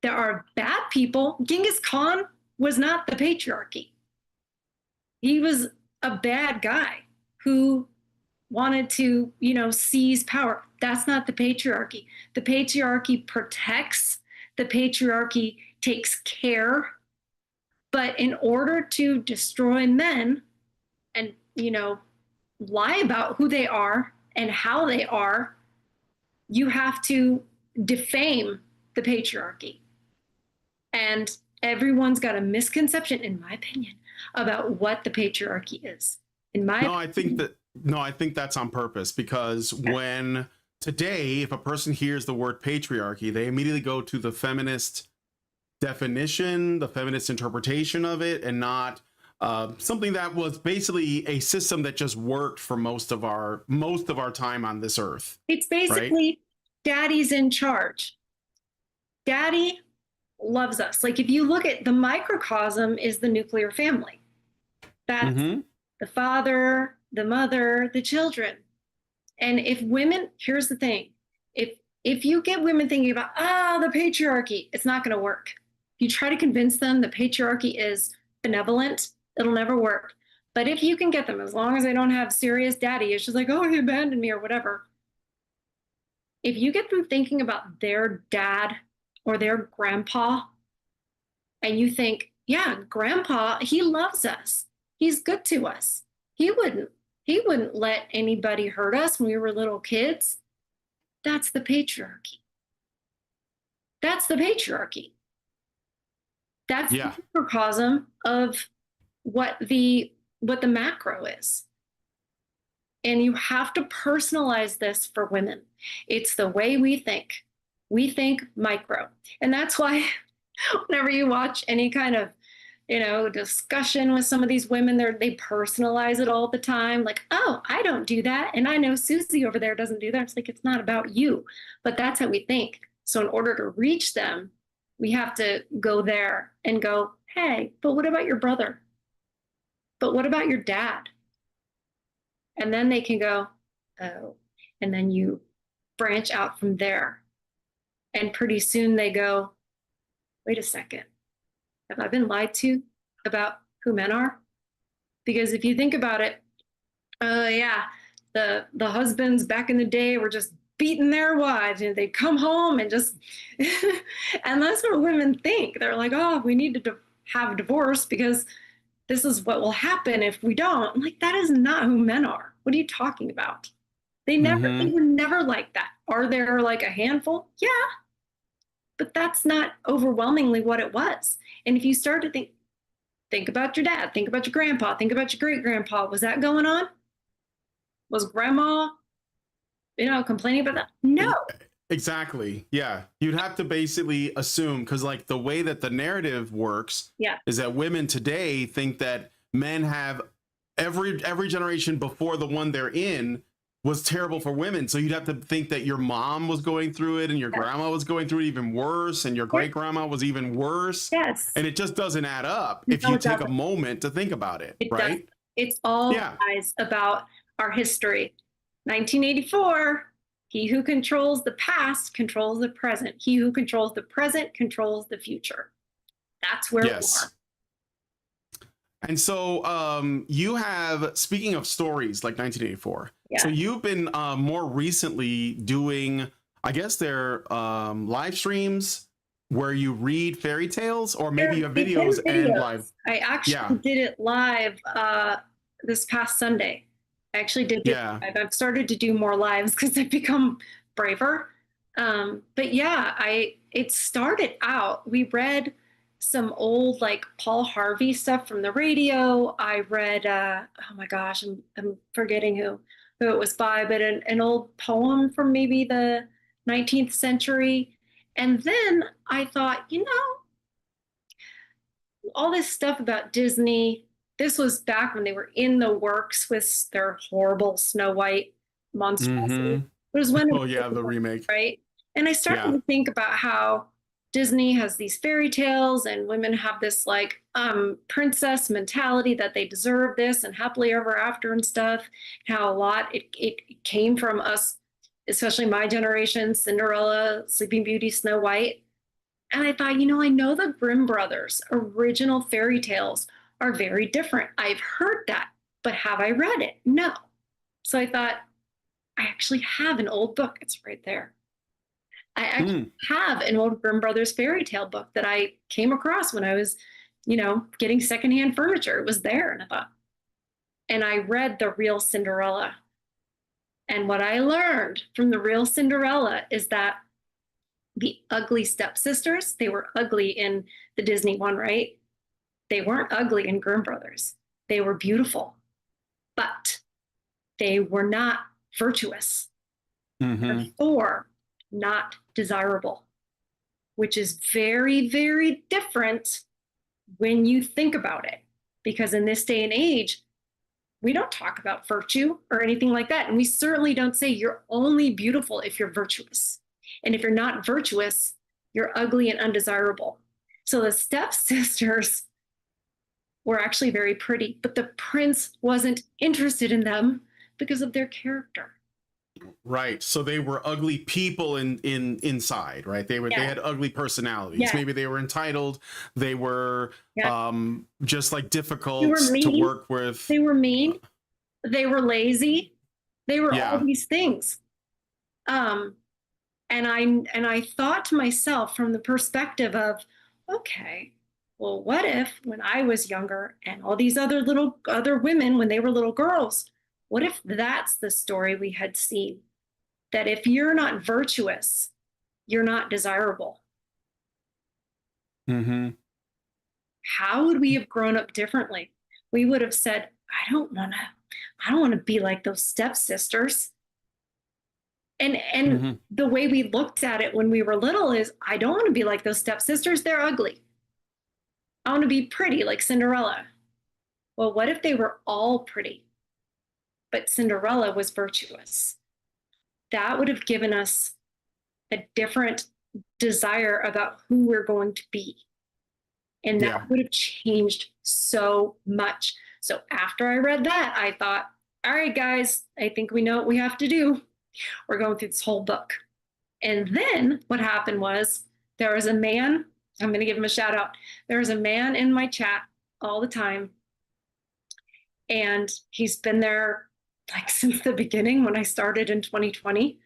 There are bad people. Genghis Khan was not the patriarchy. He was a bad guy who wanted to, seize power. That's not the patriarchy. The patriarchy protects. The patriarchy takes care. But in order to destroy men and, lie about who they are and how they are, you have to defame the patriarchy. And everyone's got a misconception, in my opinion, about what the patriarchy is. I think that's on purpose, because when today, if a person hears the word patriarchy, they immediately go to the feminist definition, the feminist interpretation of it, and not something that was basically a system that just worked for most of our time on this earth. It's basically daddy's in charge. Daddy loves us. Like, if you look at the microcosm, is the nuclear family. That's the father, the mother, the children. And if women, here's the thing, if you get women thinking about, the patriarchy, it's not going to work. You try to convince them the patriarchy is benevolent, it'll never work. But if you can get them, as long as they don't have serious daddy issues like, oh, he abandoned me or whatever, if you get them thinking about their dad or their grandpa, and you think, yeah, grandpa, he loves us. He's good to us. He wouldn't let anybody hurt us when we were little kids. That's the patriarchy. That's the patriarchy. That's the microcosm of what the macro is. And you have to personalize this for women. It's the way we think. We think micro. And that's why whenever you watch any kind of discussion with some of these women. They personalize it all the time. Like, oh, I don't do that. And I know Susie over there doesn't do that. It's like, it's not about you, but that's how we think. So in order to reach them, we have to go there and go, hey, but what about your brother? But what about your dad? And then they can go, oh, and then you branch out from there. And pretty soon they go, wait a second. Have I been lied to about who men are? Because if you think about it, yeah, the husbands back in the day were just beating their wives, and they'd come home and just, and that's what women think. They're like, oh, we need to have a divorce because this is what will happen if we don't. I'm like, that is not who men are. What are you talking about? They were never like that. Are there like a handful? Yeah. But that's not overwhelmingly what it was. And if you start to think about your dad, think about your grandpa, think about your great grandpa, was that going on? Was grandma, complaining about that? No. Exactly. Yeah. You'd have to basically assume, because like the way that the narrative works is that women today think that men have every generation before the one they're in was terrible for women. So you'd have to think that your mom was going through it and your grandma was going through it even worse and your great grandma was even worse. Yes. And it just doesn't add up if you take a moment to think about it, right? Doesn't. It's all lies about our history. 1984, he who controls the past controls the present. He who controls the present controls the future. That's where we are. And so you have, speaking of stories like 1984, so you've been more recently doing, I guess they're live streams where you read fairy tales, or maybe you have videos and live. I actually did it live this past Sunday. I actually did it live. I've started to do more lives because I've become braver. But yeah, it started out, we read some old like Paul Harvey stuff from the radio. I read, oh my gosh, I'm forgetting who it was by, but an old poem from maybe the 19th century. And then I thought, all this stuff about Disney, this was back when they were in the works with their horrible Snow White monstrosity. It was when the remake. Right? And I started to think about how Disney has these fairy tales and women have this like princess mentality that they deserve this and happily ever after and stuff. How a lot it came from us, especially my generation, Cinderella, Sleeping Beauty, Snow White. And I thought, I know the Grimm brothers' original fairy tales are very different. I've heard that, but have I read it? No. So I thought, I actually have an old book. It's right there. I actually have an old Grimm Brothers fairy tale book that I came across when I was, getting secondhand furniture. It was there. And I thought, and I read the real Cinderella. And what I learned from the real Cinderella is that the ugly stepsisters, they were ugly in the Disney one, right? They weren't ugly in Grimm Brothers. They were beautiful, but they were not virtuous. Therefore, not desirable, which is very, very different when you think about it. Because in this day and age, we don't talk about virtue or anything like that. And we certainly don't say you're only beautiful if you're virtuous. And if you're not virtuous, you're ugly and undesirable. So the stepsisters were actually very pretty, but the prince wasn't interested in them because of their character. Right. So they were ugly people inside, right? They had ugly personalities. Yeah. Maybe they were entitled. They were just like difficult to work with. They were mean. They were lazy. They were all these things. And I thought to myself from the perspective of, okay, well, what if when I was younger and all these other women, when they were little girls, what if that's the story we had seen? That if you're not virtuous, you're not desirable. How would we have grown up differently? We would have said, I don't want to be like those stepsisters. And the way we looked at it when we were little is, I don't want to be like those stepsisters. They're ugly. I want to be pretty like Cinderella. Well, what if they were all pretty, but Cinderella was virtuous? That would have given us a different desire about who we're going to be. And that would have changed so much. So after I read that, I thought, all right, guys, I think we know what we have to do. We're going through this whole book. And then what happened was there was a man, I'm going to give him a shout out. There was a man in my chat all the time. And he's been there like since the beginning when I started in 2020.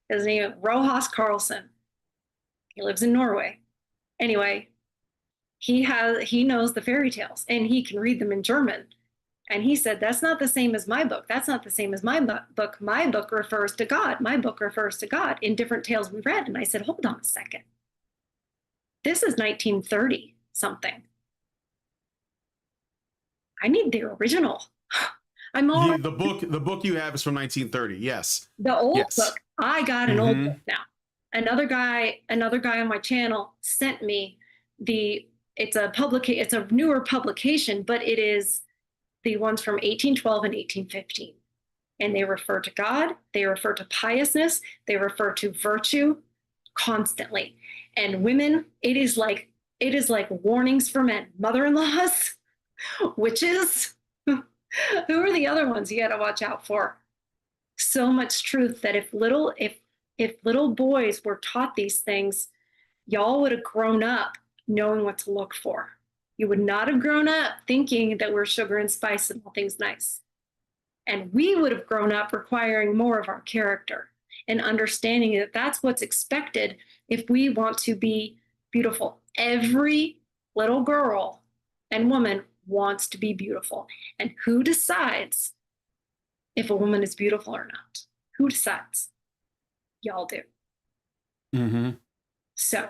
His name is Rojas Carlson. He lives in Norway. Anyway, he knows the fairy tales and he can read them in German. And he said, that's not the same as my book. That's not the same as my book. My book refers to God. My book refers to God in different tales we read. And I said, hold on a second. This is 1930 something. I need the original. I'm all the book you have is from 1930. Yes. The old book. I got an old book now. Another guy on my channel sent me it's a newer publication, but it is the ones from 1812 and 1815. And they refer to God, they refer to piousness, they refer to virtue constantly. And women, it is like warnings for men, mother-in-laws, witches. Who are the other ones you got to watch out for? So much truth that if little boys were taught these things, y'all would have grown up knowing what to look for. You would not have grown up thinking that we're sugar and spice and all things nice. And we would have grown up requiring more of our character and understanding that that's what's expected if we want to be beautiful. Every little girl and woman wants to be beautiful. And who decides if a woman is beautiful or not? Who decides? Y'all do. So.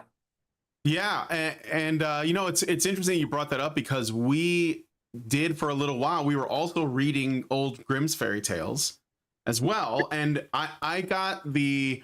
Yeah, and it's interesting you brought that up because we did for a little while. We were also reading old Grimm's fairy tales as well, and I got the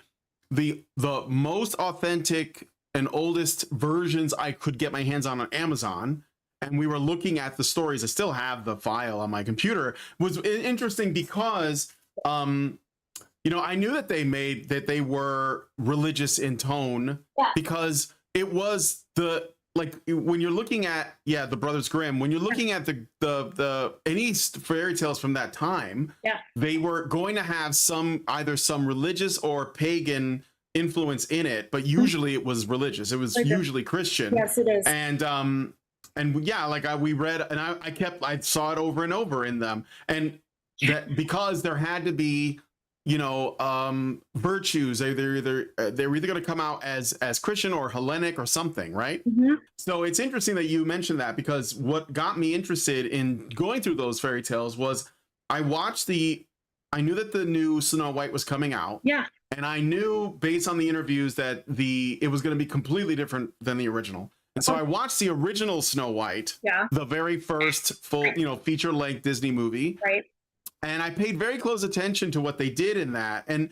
most authentic and oldest versions I could get my hands on Amazon. And we were looking at the stories. I still have the file on my computer. It was interesting because, I knew that they were religious in tone because it was when you're looking at the Brothers Grimm, when you're looking at the any fairy tales from that time, they were going to have either some religious or pagan influence in it, but usually it was religious. It was usually Christian. Yes, it is. And we read, and I saw it over and over in them, and that because there had to be, virtues. They were either going to come out as Christian or Hellenic or something, right? So it's interesting that you mentioned that because what got me interested in going through those fairy tales was I knew that the new Snow White was coming out. Yeah. And I knew based on the interviews that it was going to be completely different than the original. And so I watched the original Snow White, the very first full, feature-length Disney movie. Right. And I paid very close attention to what they did in that. And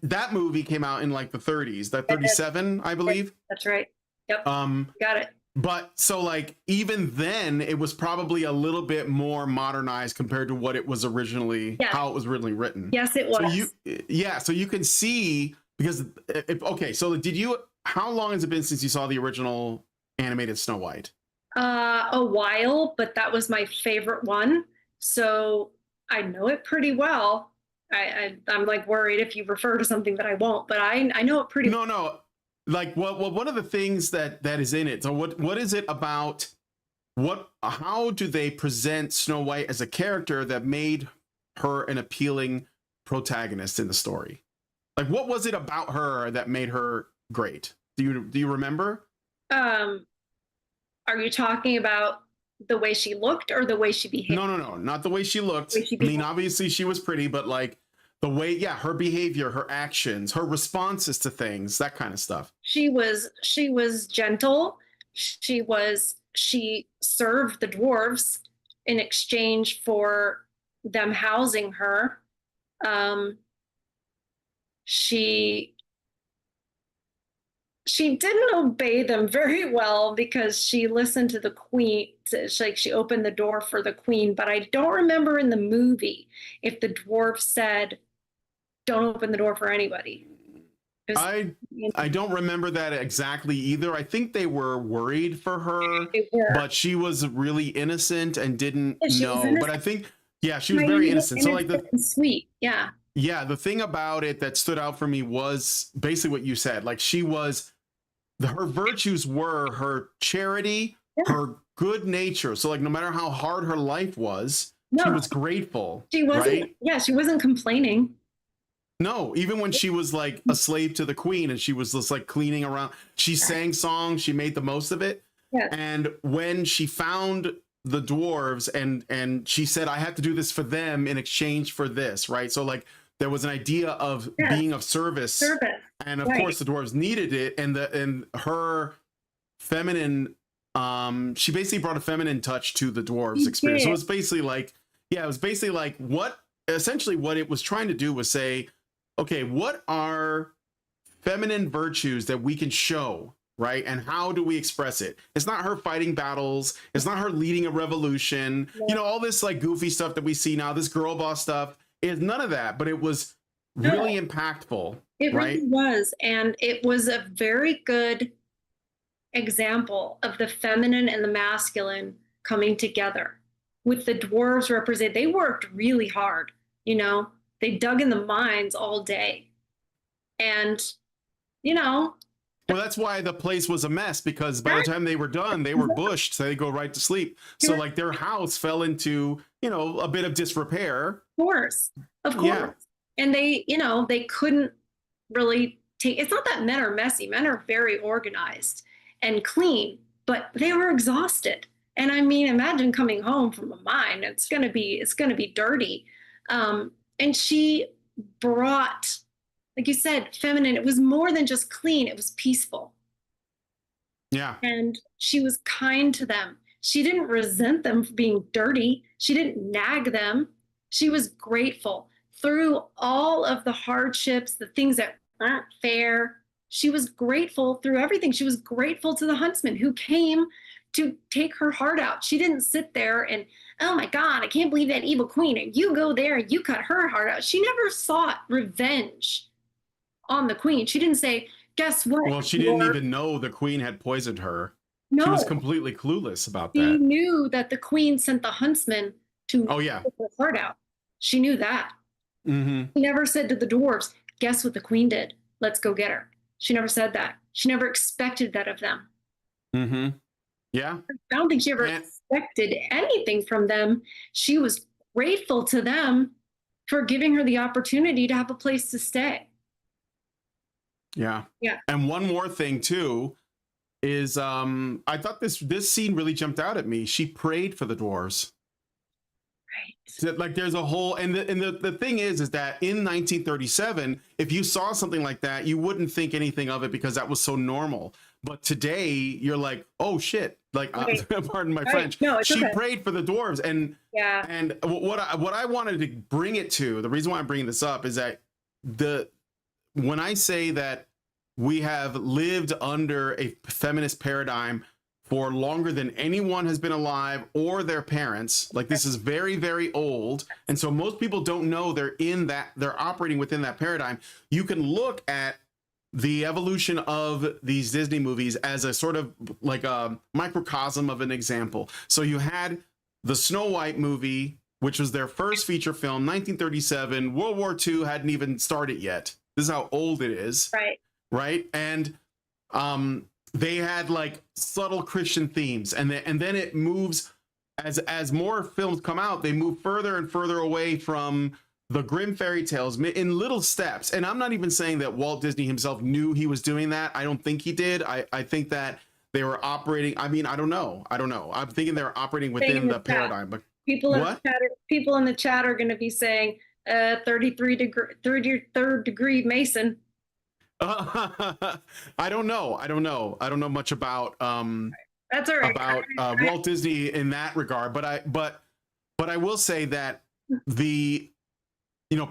that movie came out in the 30s, 37, I believe. That's right. Yep. Got it. But so even then it was probably a little bit more modernized compared to what it was originally, how it was originally written. Yes, it was. So you can see because how long has it been since you saw the original animated Snow White? A while, but that was my favorite one. So I know it pretty well. I'm worried if you refer to something that I won't, but I know it pretty well. No. One of the things that is in it. So what is it about? How do they present Snow White as a character that made her an appealing protagonist in the story? What was it about her that made her great? Do you remember? Are you talking about the way she looked or the way she behaved? No, not the way she looked. Obviously she was pretty, but the way, her behavior, her actions, her responses to things, that kind of stuff. She was gentle. She served the dwarves in exchange for them housing her. She she didn't obey them very well because she listened to the queen. She opened the door for the queen, but I don't remember in the movie if the dwarf said, "Don't open the door for anybody." It was, I don't remember that exactly either. I think they were worried for her, they were. but she was really innocent and didn't Yeah, she was know. But I innocent. think, yeah, she was very innocent. So like And sweet, yeah. yeah, the thing about it that stood out for me was basically what you said. Like she was, her virtues were her charity, Yeah. her good nature. So like no matter how hard her life was, she No, was grateful. she wasn't. Right? Yeah, she wasn't complaining. No, even when she was like a slave to the queen and she was just like cleaning around, she sang songs, she made the most of it. Yeah. And when she found the dwarves and she said, I have to do this for them in exchange for this, right? So like there was an idea of being of service. And of course the dwarves needed it. And her feminine, she basically brought a feminine touch to the dwarves experience. So it was basically like, yeah, it was basically like essentially what it was trying to do was say, okay, what are feminine virtues that we can show, right? And how do we express it? It's not her fighting battles. It's not her leading a revolution. Yeah. You know, all this like goofy stuff that we see now, this girl boss stuff, is none of that, but it was really impactful. It really was. And it was a very good example of the feminine and the masculine coming together. With the dwarves represented, they worked really hard, you know? They dug in the mines all day. And, you know. Well, that's why the place was a mess, because by the time they were done, they were bushed, so they go right to sleep. So like their house fell into, you know, a bit of disrepair. Of course. Yeah. And they, you know, they couldn't really take, it's not that men are messy. Men are very organized and clean, but they were exhausted. And I mean, imagine coming home from a mine. It's going to be dirty. And she brought, like you said, feminine. It was more than just clean. It was peaceful. Yeah. And she was kind to them. She didn't resent them for being dirty. She didn't nag them. She was grateful through all of the hardships, the things that aren't fair. She was grateful through everything. She was grateful to the huntsman who came to take her heart out. She didn't sit there and, oh my God, I can't believe that evil queen. And you go there and you cut her heart out. She never sought revenge on the queen. She didn't say, guess what? Well, she didn't even know the queen had poisoned her. No. She was completely clueless about that. She knew that the queen sent the huntsman to take her heart out. She knew that. Mm-hmm. She never said to the dwarves, guess what the queen did? Let's go get her. She never said that. She never expected that of them. Mm-hmm. Yeah. I don't think she ever expected anything from them. She was grateful to them for giving her the opportunity to have a place to stay. Yeah. Yeah. And one more thing too is I thought this scene really jumped out at me. She prayed for the dwarves. Right. So, like there's a whole, and the thing is that in 1937, if you saw something like that, you wouldn't think anything of it because that was so normal. But today you're like, oh shit, like pardon my French. No, she prayed for the dwarves, and yeah. And what I wanted to bring it to, the reason why I'm bringing this up is that when I say that we have lived under a feminist paradigm for longer than anyone has been alive or their parents, like this is very, very old. And so most people don't know they're operating within that paradigm. You can look at the evolution of these Disney movies as a sort of like a microcosm of an example. So you had the Snow White movie, which was their first feature film, 1937. World War II hadn't even started yet. This is how old it is. Right. And they had like subtle Christian themes, and then it moves as more films come out, they move further and further away from the grim fairy tales in little steps. And I'm not even saying that Walt Disney himself knew he was doing that. I don't think he did. I think that they were operating. I mean, I don't know. I'm thinking they were operating within the paradigm. But people in the chat are going to be saying 33rd degree Mason. I don't know. I don't know much about that's all right. About Walt Disney in that regard. But I will say that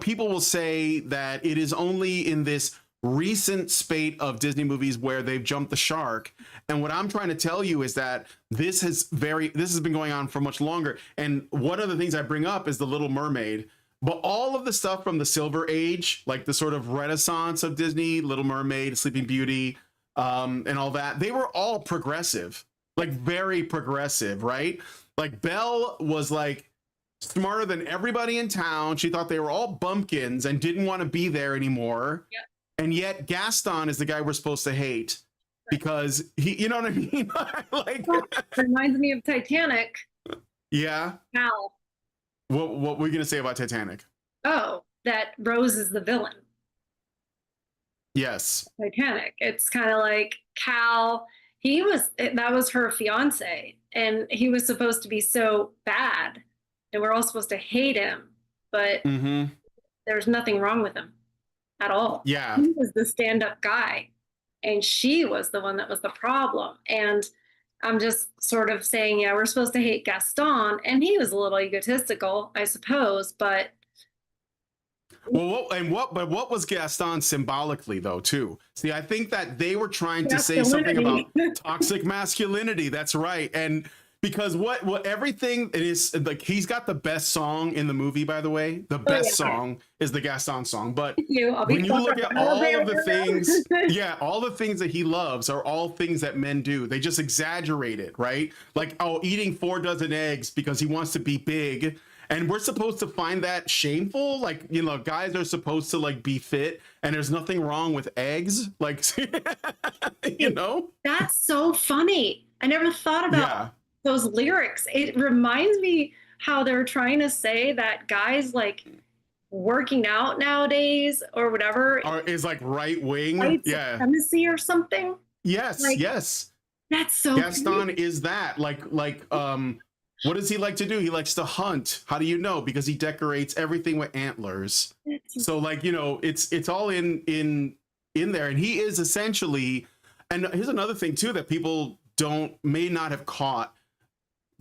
people will say that it is only in this recent spate of Disney movies where they've jumped the shark. And what I'm trying to tell you is that this has been going on for much longer. And one of the things I bring up is The Little Mermaid. But all of the stuff from the Silver Age, like the sort of renaissance of Disney, Little Mermaid, Sleeping Beauty, and all that, they were all progressive, like very progressive, right? Like Belle was like smarter than everybody in town. She thought they were all bumpkins and didn't want to be there anymore. Yep. And yet Gaston is the guy we're supposed to hate because he, you know what I mean? Like, reminds me of Titanic. Yeah. Cal. What were you going to say about Titanic? Oh, that Rose is the villain. Yes. Titanic. It's kind of like Cal. That was her fiance, and he was supposed to be so bad, and we're all supposed to hate him, but there's nothing wrong with him at all. Yeah. He was the stand-up guy, and she was the one that was the problem. And I'm just sort of saying, yeah, we're supposed to hate Gaston, and he was a little egotistical, I suppose, but what was Gaston symbolically though too? See, I think that they were trying to say something about toxic masculinity. That's right. And because what everything it is, like, he's got the best song in the movie, by the way. The best song is the Gaston song. But when you look at all of the things, all the things that he loves are all things that men do. They just exaggerate it, right? Like, eating 4 dozen eggs because he wants to be big. And we're supposed to find that shameful. Like, guys are supposed to like be fit, and there's nothing wrong with eggs. Like, That's so funny. I never thought about those lyrics. It reminds me how they're trying to say that guys like working out nowadays or whatever is like right wing. Yeah. Supremacy or something. Yes. Like, yes. That's so Gaston is that what does he like to do? He likes to hunt. How do you know? Because he decorates everything with antlers. So it's all in there. And he is essentially, and here's another thing too that people may not have caught.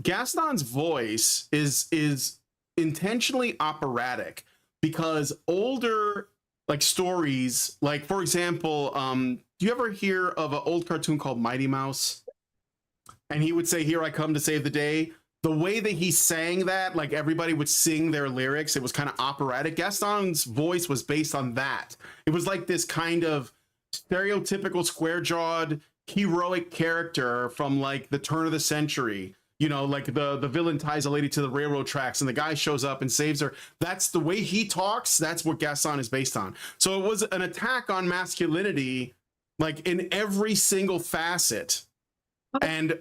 Gaston's voice is intentionally operatic because older like stories, like for example, do you ever hear of an old cartoon called Mighty Mouse? And he would say, "Here I come to save the day." The way that he sang that, like everybody would sing their lyrics, it was kind of operatic. Gaston's voice was based on that. It was like this kind of stereotypical square-jawed heroic character from like the turn of the century. Like the villain ties a lady to the railroad tracks and the guy shows up and saves her. That's the way he talks. That's what Gaston is based on. So it was an attack on masculinity, like in every single facet. And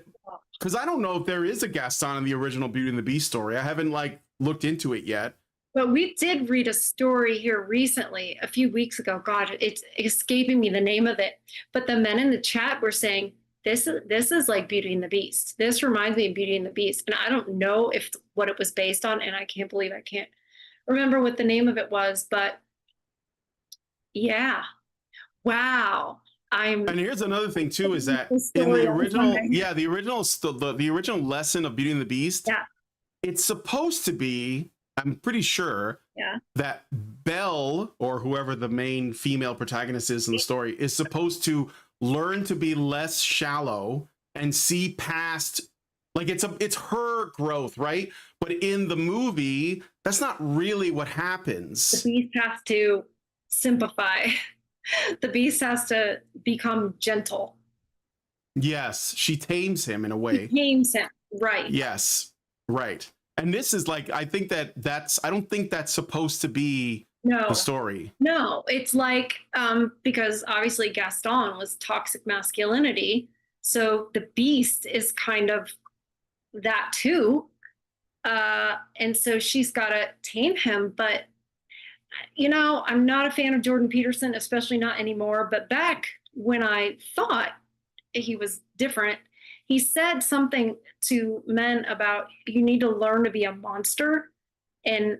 because I don't know if there is a Gaston in the original Beauty and the Beast story. I haven't looked into it yet. But we did read a story here recently, a few weeks ago. God, it's escaping me the name of it. But the men in the chat were saying, this is like Beauty and the Beast. This reminds me of Beauty and the Beast. And I don't know what it was based on. And I can't believe I can't remember what the name of it was. But yeah. Wow. And here's another thing too, is that in the original, the original lesson of Beauty and the Beast, it's supposed to be, I'm pretty sure, that Belle, or whoever the main female protagonist is in the story, is supposed to learn to be less shallow and see past, like it's her growth, right? But in the movie, that's not really what happens. The Beast has to simplify. The Beast has to become gentle. Yes, she tames him in a way. She tames him, right. Yes, right. And this is like, I don't think that's supposed to be the story. No, it's like, because obviously Gaston was toxic masculinity. So the Beast is kind of that too. And so she's got to tame him, but I'm not a fan of Jordan Peterson, especially not anymore. But back when I thought he was different, he said something to men about you need to learn to be a monster and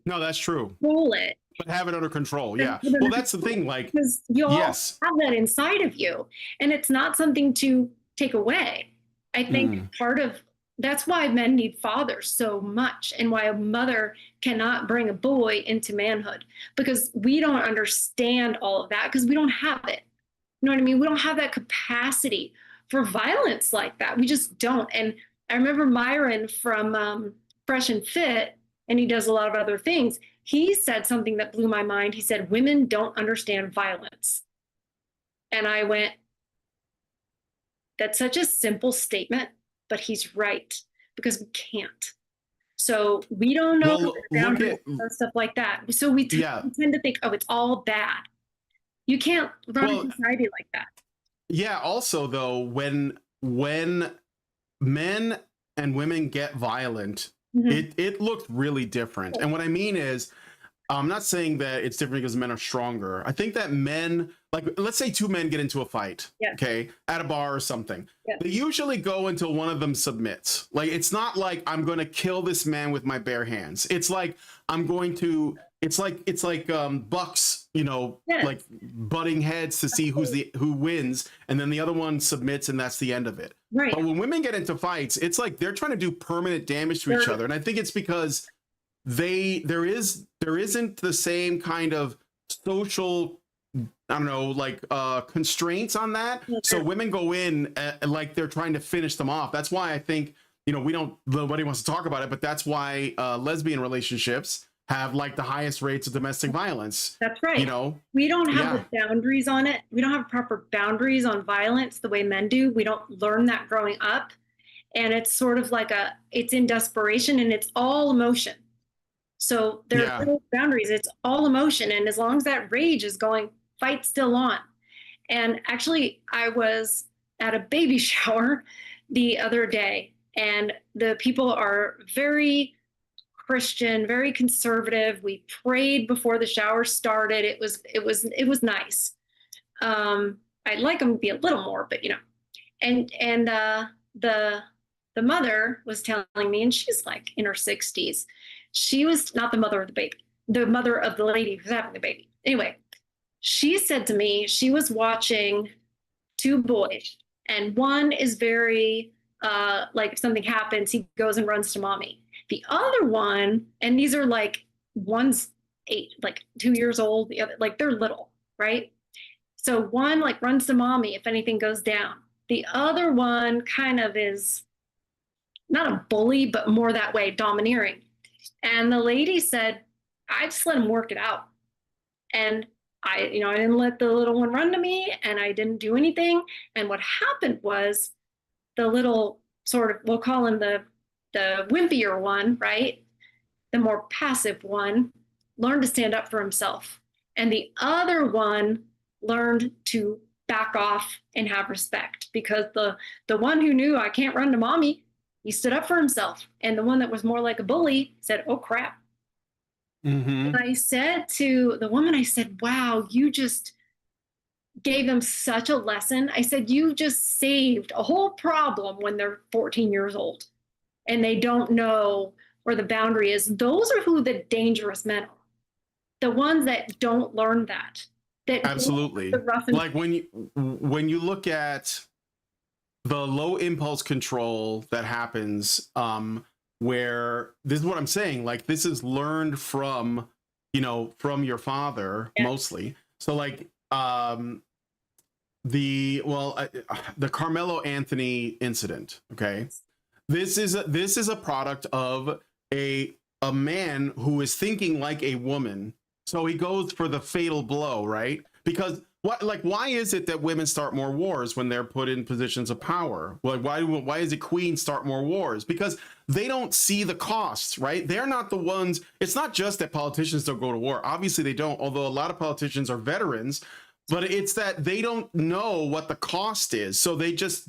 no, that's true. Control it. But have it under control. Yeah. Well, that's the thing. Like, because you all have that inside of you, and it's not something to take away. I think part of that's why men need fathers so much, and why a mother cannot bring a boy into manhood, because we don't understand all of that because we don't have it. You know what I mean? We don't have that capacity for violence like that. We just don't. And I remember Myron from Fresh and Fit, and he does a lot of other things. He said something that blew my mind. He said, women don't understand violence. And I went, that's such a simple statement, but he's right, because we can't. So we don't know Well, boundaries and stuff like that. So we tend to think, oh, it's all bad. You can't run a society like that. Yeah. Also, though, when men and women get violent, it looked really different. And what I mean is, I'm not saying that it's different because men are stronger. I think that men, like, let's say two men get into a fight, okay, at a bar or something. They usually go until one of them submits. Like, it's not like I'm going to kill this man with my bare hands. It's like I'm going to. It's like bucks, you know, like butting heads to see who wins, and then the other one submits, and that's the end of it. Right. But when women get into fights, it's like they're trying to do permanent damage to each other, and I think it's because there isn't the same kind of social, I don't know, like constraints on that. So women go in like they're trying to finish them off. That's why I think, you know, nobody wants to talk about it, but that's why lesbian relationships have like the highest rates of domestic violence. That's right. You know, we don't have the boundaries on it. We don't have proper boundaries on violence the way men do. We don't learn that growing up. And it's sort of like it's in desperation, and it's all emotion. So there are no boundaries. It's all emotion. And as long as that rage is going, fight's still on. And actually, I was at a baby shower the other day, and the people are very Christian, very conservative. We prayed before the shower started. It was nice. I'd like them to be a little more, but you know. And the mother was telling me, and she's like in her 60s. She was not the mother of the baby, the mother of the lady who's having the baby. Anyway, she said to me she was watching two boys, and one is very like if something happens, he goes and runs to mommy. The other one, and these are like, one's 8, like 2 years old, the other, like they're little, right? So one like runs to mommy if anything goes down. The other one kind of is not a bully, but more that way, domineering. And the lady said, I just let him work it out. And I didn't let the little one run to me, and I didn't do anything. And what happened was the little sort of, we'll call him the wimpier one, right? The more passive one learned to stand up for himself. And the other one learned to back off and have respect, because the one who knew I can't run to mommy, he stood up for himself. And the one that was more like a bully said, oh crap. And I said to the woman, I said, wow, you just gave them such a lesson. I said, you just saved a whole problem when they're 14 years old and they don't know where the boundary is. Those are who the dangerous men are. The ones that don't learn that. Absolutely. Like when you look at the low impulse control that happens, where this is what I'm saying, like this is learned from, from your father mostly. So like the Carmelo Anthony incident. Okay. This is a product of a man who is thinking like a woman. So he goes for the fatal blow, right? Because why is it that women start more wars when they're put in positions of power? Like why is it queens start more wars? Because they don't see the costs, right? They're not the ones. It's not just that politicians don't go to war. Obviously they don't, although a lot of politicians are veterans, but it's that they don't know what the cost is. So they just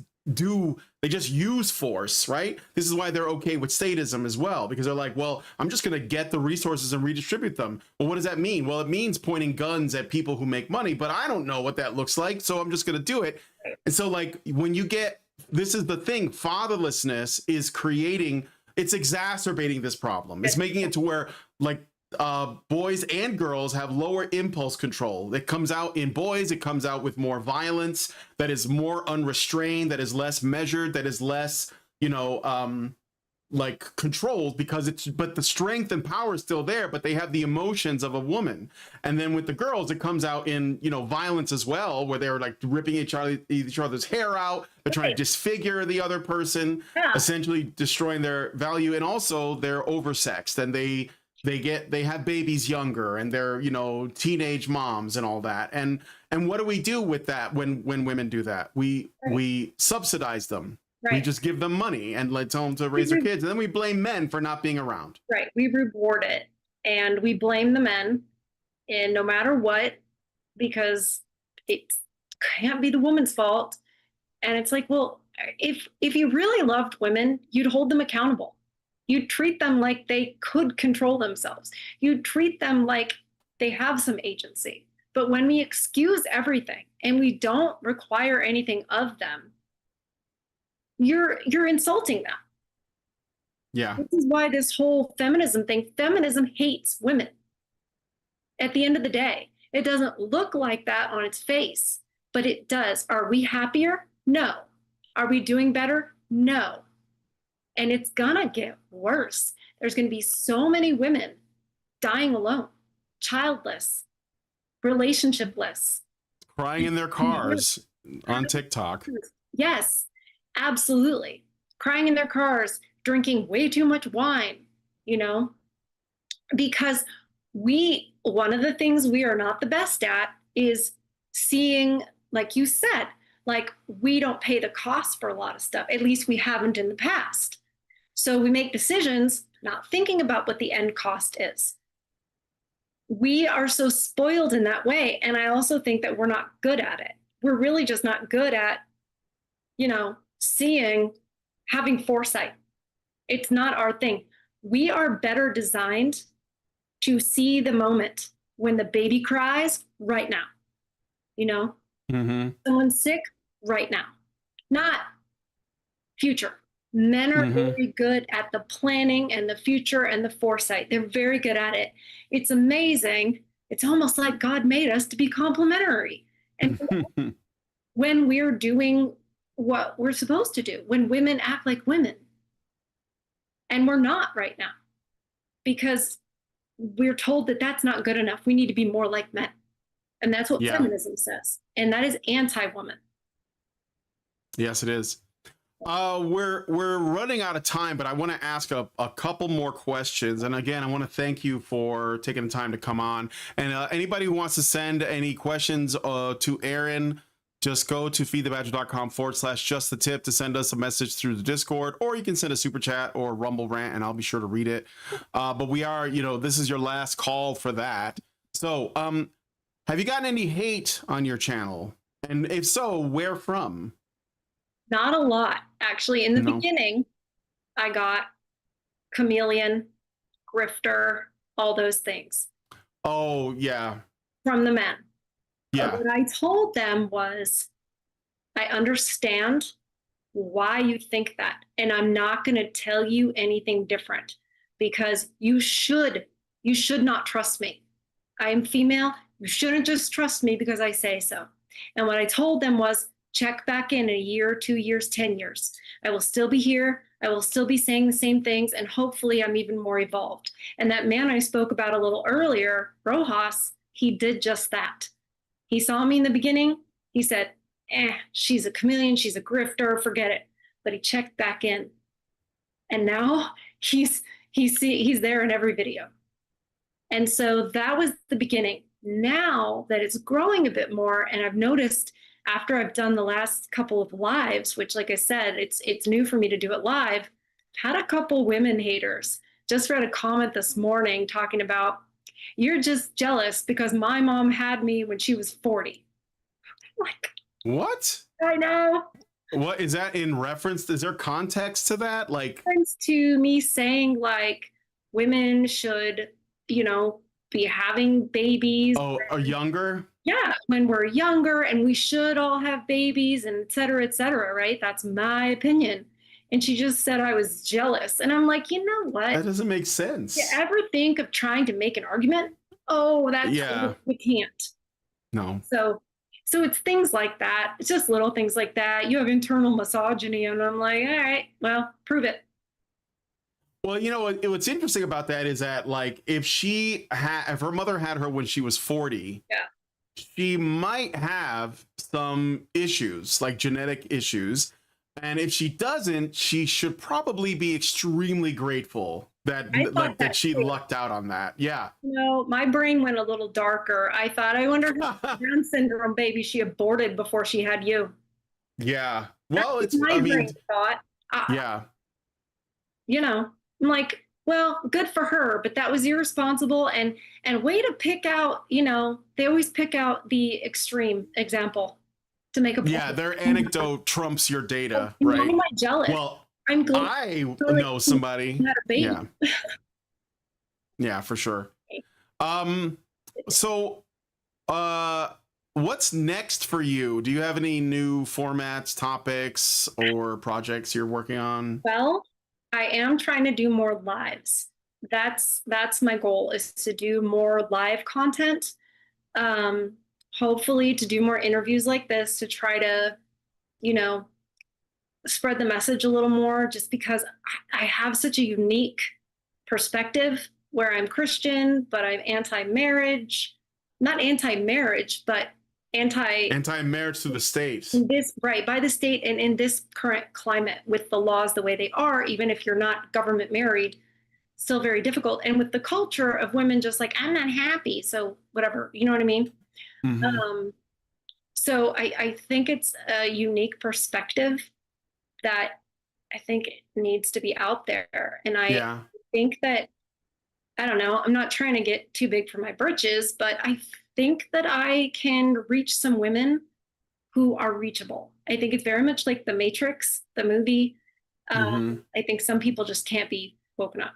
use force, right? This is why they're okay with statism as well, because they're like, well, I'm just going to get the resources and redistribute them. Well, what does that mean? Well, it means pointing guns at people who make money, but I don't know what that looks like, so I'm just going to do it. And so like when you get, this is the thing, fatherlessness is it's exacerbating this problem. It's making it to where like boys and girls have lower impulse control. It comes out in boys, it comes out with more violence that is more unrestrained, that is less measured, that is less, like controlled because but the strength and power is still there, but they have the emotions of a woman. And then with the girls, it comes out in, you know, violence as well, where they're like ripping each other's hair out. They're trying to disfigure the other person, essentially destroying their value. And also they're oversexed, and they have babies younger, and they're, you know, teenage moms and all that. And what do we do with that when women do that? We subsidize them. Right. We just give them money and tell them to raise their kids, and then we blame men for not being around. Right. We reward it, and we blame the men, and no matter what, because it can't be the woman's fault. And it's like, well, if you really loved women, you'd hold them accountable. You'd treat them like they could control themselves. You'd treat them like they have some agency. But when we excuse everything and we don't require anything of them, you're insulting them. Yeah. This is why this whole feminism hates women. At the end of the day, it doesn't look like that on its face, but it does. Are we happier? No. Are we doing better? No. And it's gonna get worse. There's gonna be so many women dying alone, childless, relationshipless, crying in their cars on TikTok. Yes. Absolutely. Crying in their cars, drinking way too much wine, you know, because one of the things we are not the best at is seeing, like you said, like we don't pay the cost for a lot of stuff. At least we haven't in the past. So we make decisions not thinking about what the end cost is. We are so spoiled in that way. And I also think that we're not good at it. We're really just not good at, you know, having foresight. It's not our thing. We are better designed to see the moment when the baby cries right now. You know, someone's sick right now, not future. Men are very good at the planning and the future and the foresight. They're very good at it. It's amazing. It's almost like God made us to be complementary. And when we're doing what we're supposed to do, when women act like women, and we're not right now, because we're told that that's not good enough. We need to be more like men. And that's what feminism says. And that is anti-woman. Yes, it is. We're running out of time, but I want to ask a couple more questions. And again, I want to thank you for taking the time to come on. And anybody who wants to send any questions to Erin, just go to feedthebadger.com/just the tip to send us a message through the Discord, or you can send a super chat or Rumble rant, and I'll be sure to read it. But we are, you know, this is your last call for that. So, have you gotten any hate on your channel? And if so, where from? Not a lot, actually. In the beginning, I got chameleon, grifter, all those things. Oh, yeah. From the men. Yeah. But what I told them was, I understand why you think that. And I'm not going to tell you anything different, because you should not trust me. I am female. You shouldn't just trust me because I say so. And what I told them was, check back in a year, 2 years, 10 years. I will still be here. I will still be saying the same things. And hopefully I'm even more evolved. And that man I spoke about a little earlier, Rojas, he did just that. He saw me in the beginning. He said, she's a chameleon. She's a grifter. Forget it. But he checked back in. And now he's there in every video. And so that was the beginning. Now that it's growing a bit more, and I've noticed after I've done the last couple of lives, which, like I said, it's new for me to do it live, had a couple women haters. Just read a comment this morning talking about, you're just jealous because my mom had me when she was 40. Like, what? I know. What is that in reference? Is there context to that? Like, reference to me saying like women should, you know, be having babies. Oh, or younger? Yeah, when we're younger, and we should all have babies, and et cetera, right? That's my opinion. And she just said I was jealous. And I'm like, you know what? That doesn't make sense. You ever think of trying to make an argument? Oh, that's, we can't. No. So it's things like that. It's just little things like that. You have internal misogyny. And I'm like, all right, well, prove it. Well, what's interesting about that is that, like, if her mother had her when she was 40, Yeah. she might have some issues, like genetic issues. And if she doesn't, she should probably be extremely grateful that I thought like that that she too. lucked out on that. Yeah. No, my brain went a little darker. I thought, I wonder if Down syndrome baby she aborted before she had you. Yeah. That's Well, what it's, my I brain mean, thought. yeah. I'm like, well, good for her, but that was irresponsible and way to pick out, they always pick out the extreme example to make a Yeah, point. their anecdote trumps your data, Why right? am I jealous? Well, I'm glad I like, know somebody. had a baby. Yeah. Yeah, for sure. Um, so what's next for you? Do you have any new formats, topics, or projects you're working on? Well, I am trying to do more lives. That's my goal, is to do more live content. Um, Hopefully to do more interviews like this to try to, you know, spread the message a little more, just because I have such a unique perspective where I'm Christian, but I'm anti-marriage, not anti-marriage, but Anti-marriage to the state. this right by the state, and in this current climate with the laws the way they are, even if you're not government married, still very difficult. And with the culture of women just like, I'm not happy, so whatever, you know what I mean? Mm-hmm. So I think it's a unique perspective that I think needs to be out there. And I Yeah. think that, I don't know, I'm not trying to get too big for my britches, but I think that I can reach some women who are reachable. I think it's very much like The Matrix, the movie. Mm-hmm. I think some people just can't be woken up.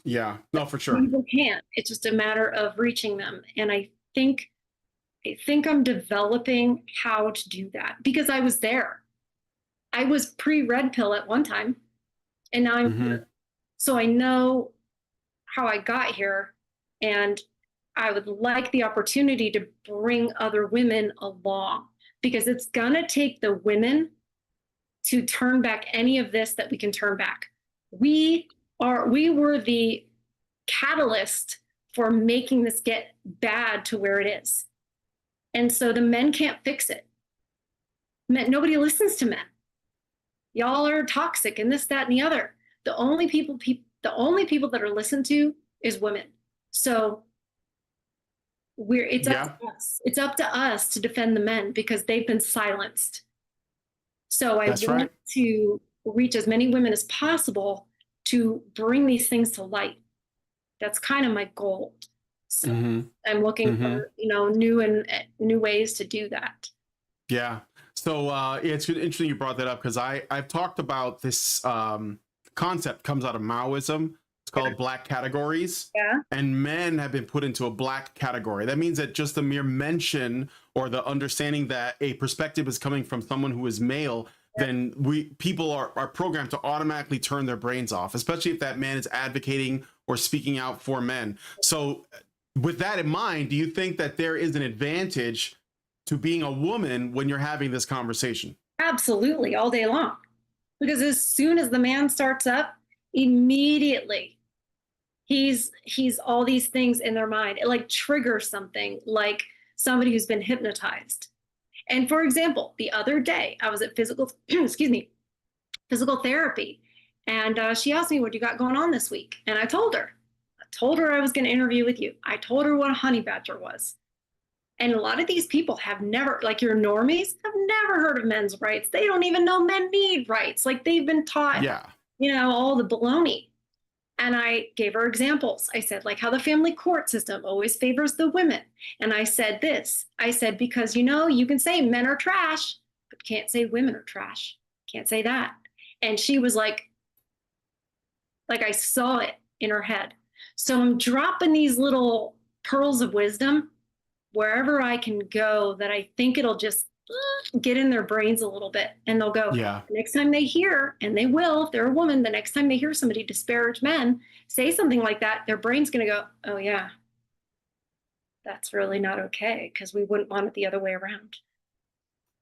Yeah. No, for sure. Some people can't. It's just a matter of reaching them. And I think I'm developing how to do that because I was there. I was pre-red pill at one time, and now I'm Mm-hmm. here. So I know how I got here, and I would like the opportunity to bring other women along, because it's gonna take the women to turn back any of this that we can turn back. We were the catalyst for making this get bad to where it is. And so the men can't fix it. Nobody listens to men. Y'all are toxic and this, that, and the other. The only people that are listened to is women. So it's up to us. It's up to us to defend the men because they've been silenced. So I want to reach as many women as possible to bring these things to light. That's kind of my goal. So I'm looking for, new ways to do that. Yeah. So it's interesting you brought that up, because I've talked about this concept comes out of Maoism. It's called black categories. Yeah. And men have been put into a black category. That means that just the mere mention or the understanding that a perspective is coming from someone who is male, then people are programmed to automatically turn their brains off, especially if that man is advocating or speaking out for men. So with that in mind, do you think that there is an advantage to being a woman when you're having this conversation? Absolutely, all day long. Because as soon as the man starts up, immediately he's all these things in their mind. It like triggers something, like somebody who's been hypnotized. And for example, the other day I was at physical therapy, and she asked me, what you got going on this week? And I told her I was going to interview with you. I told her what a honey badger was. And a lot of these people have never, like your normies, have never heard of men's rights. They don't even know men need rights. Like they've been taught, all the baloney. And I gave her examples. I said, like how the family court system always favors the women. And I said this, because, you can say men are trash, but can't say women are trash. Can't say that. And she was like I saw it in her head. So I'm dropping these little pearls of wisdom wherever I can go, that I think it'll just get in their brains a little bit, and they'll go, next time they hear, and they will, if they're a woman, the next time they hear somebody disparage men, say something like that, their brain's going to go, oh yeah, that's really not okay, because we wouldn't want it the other way around.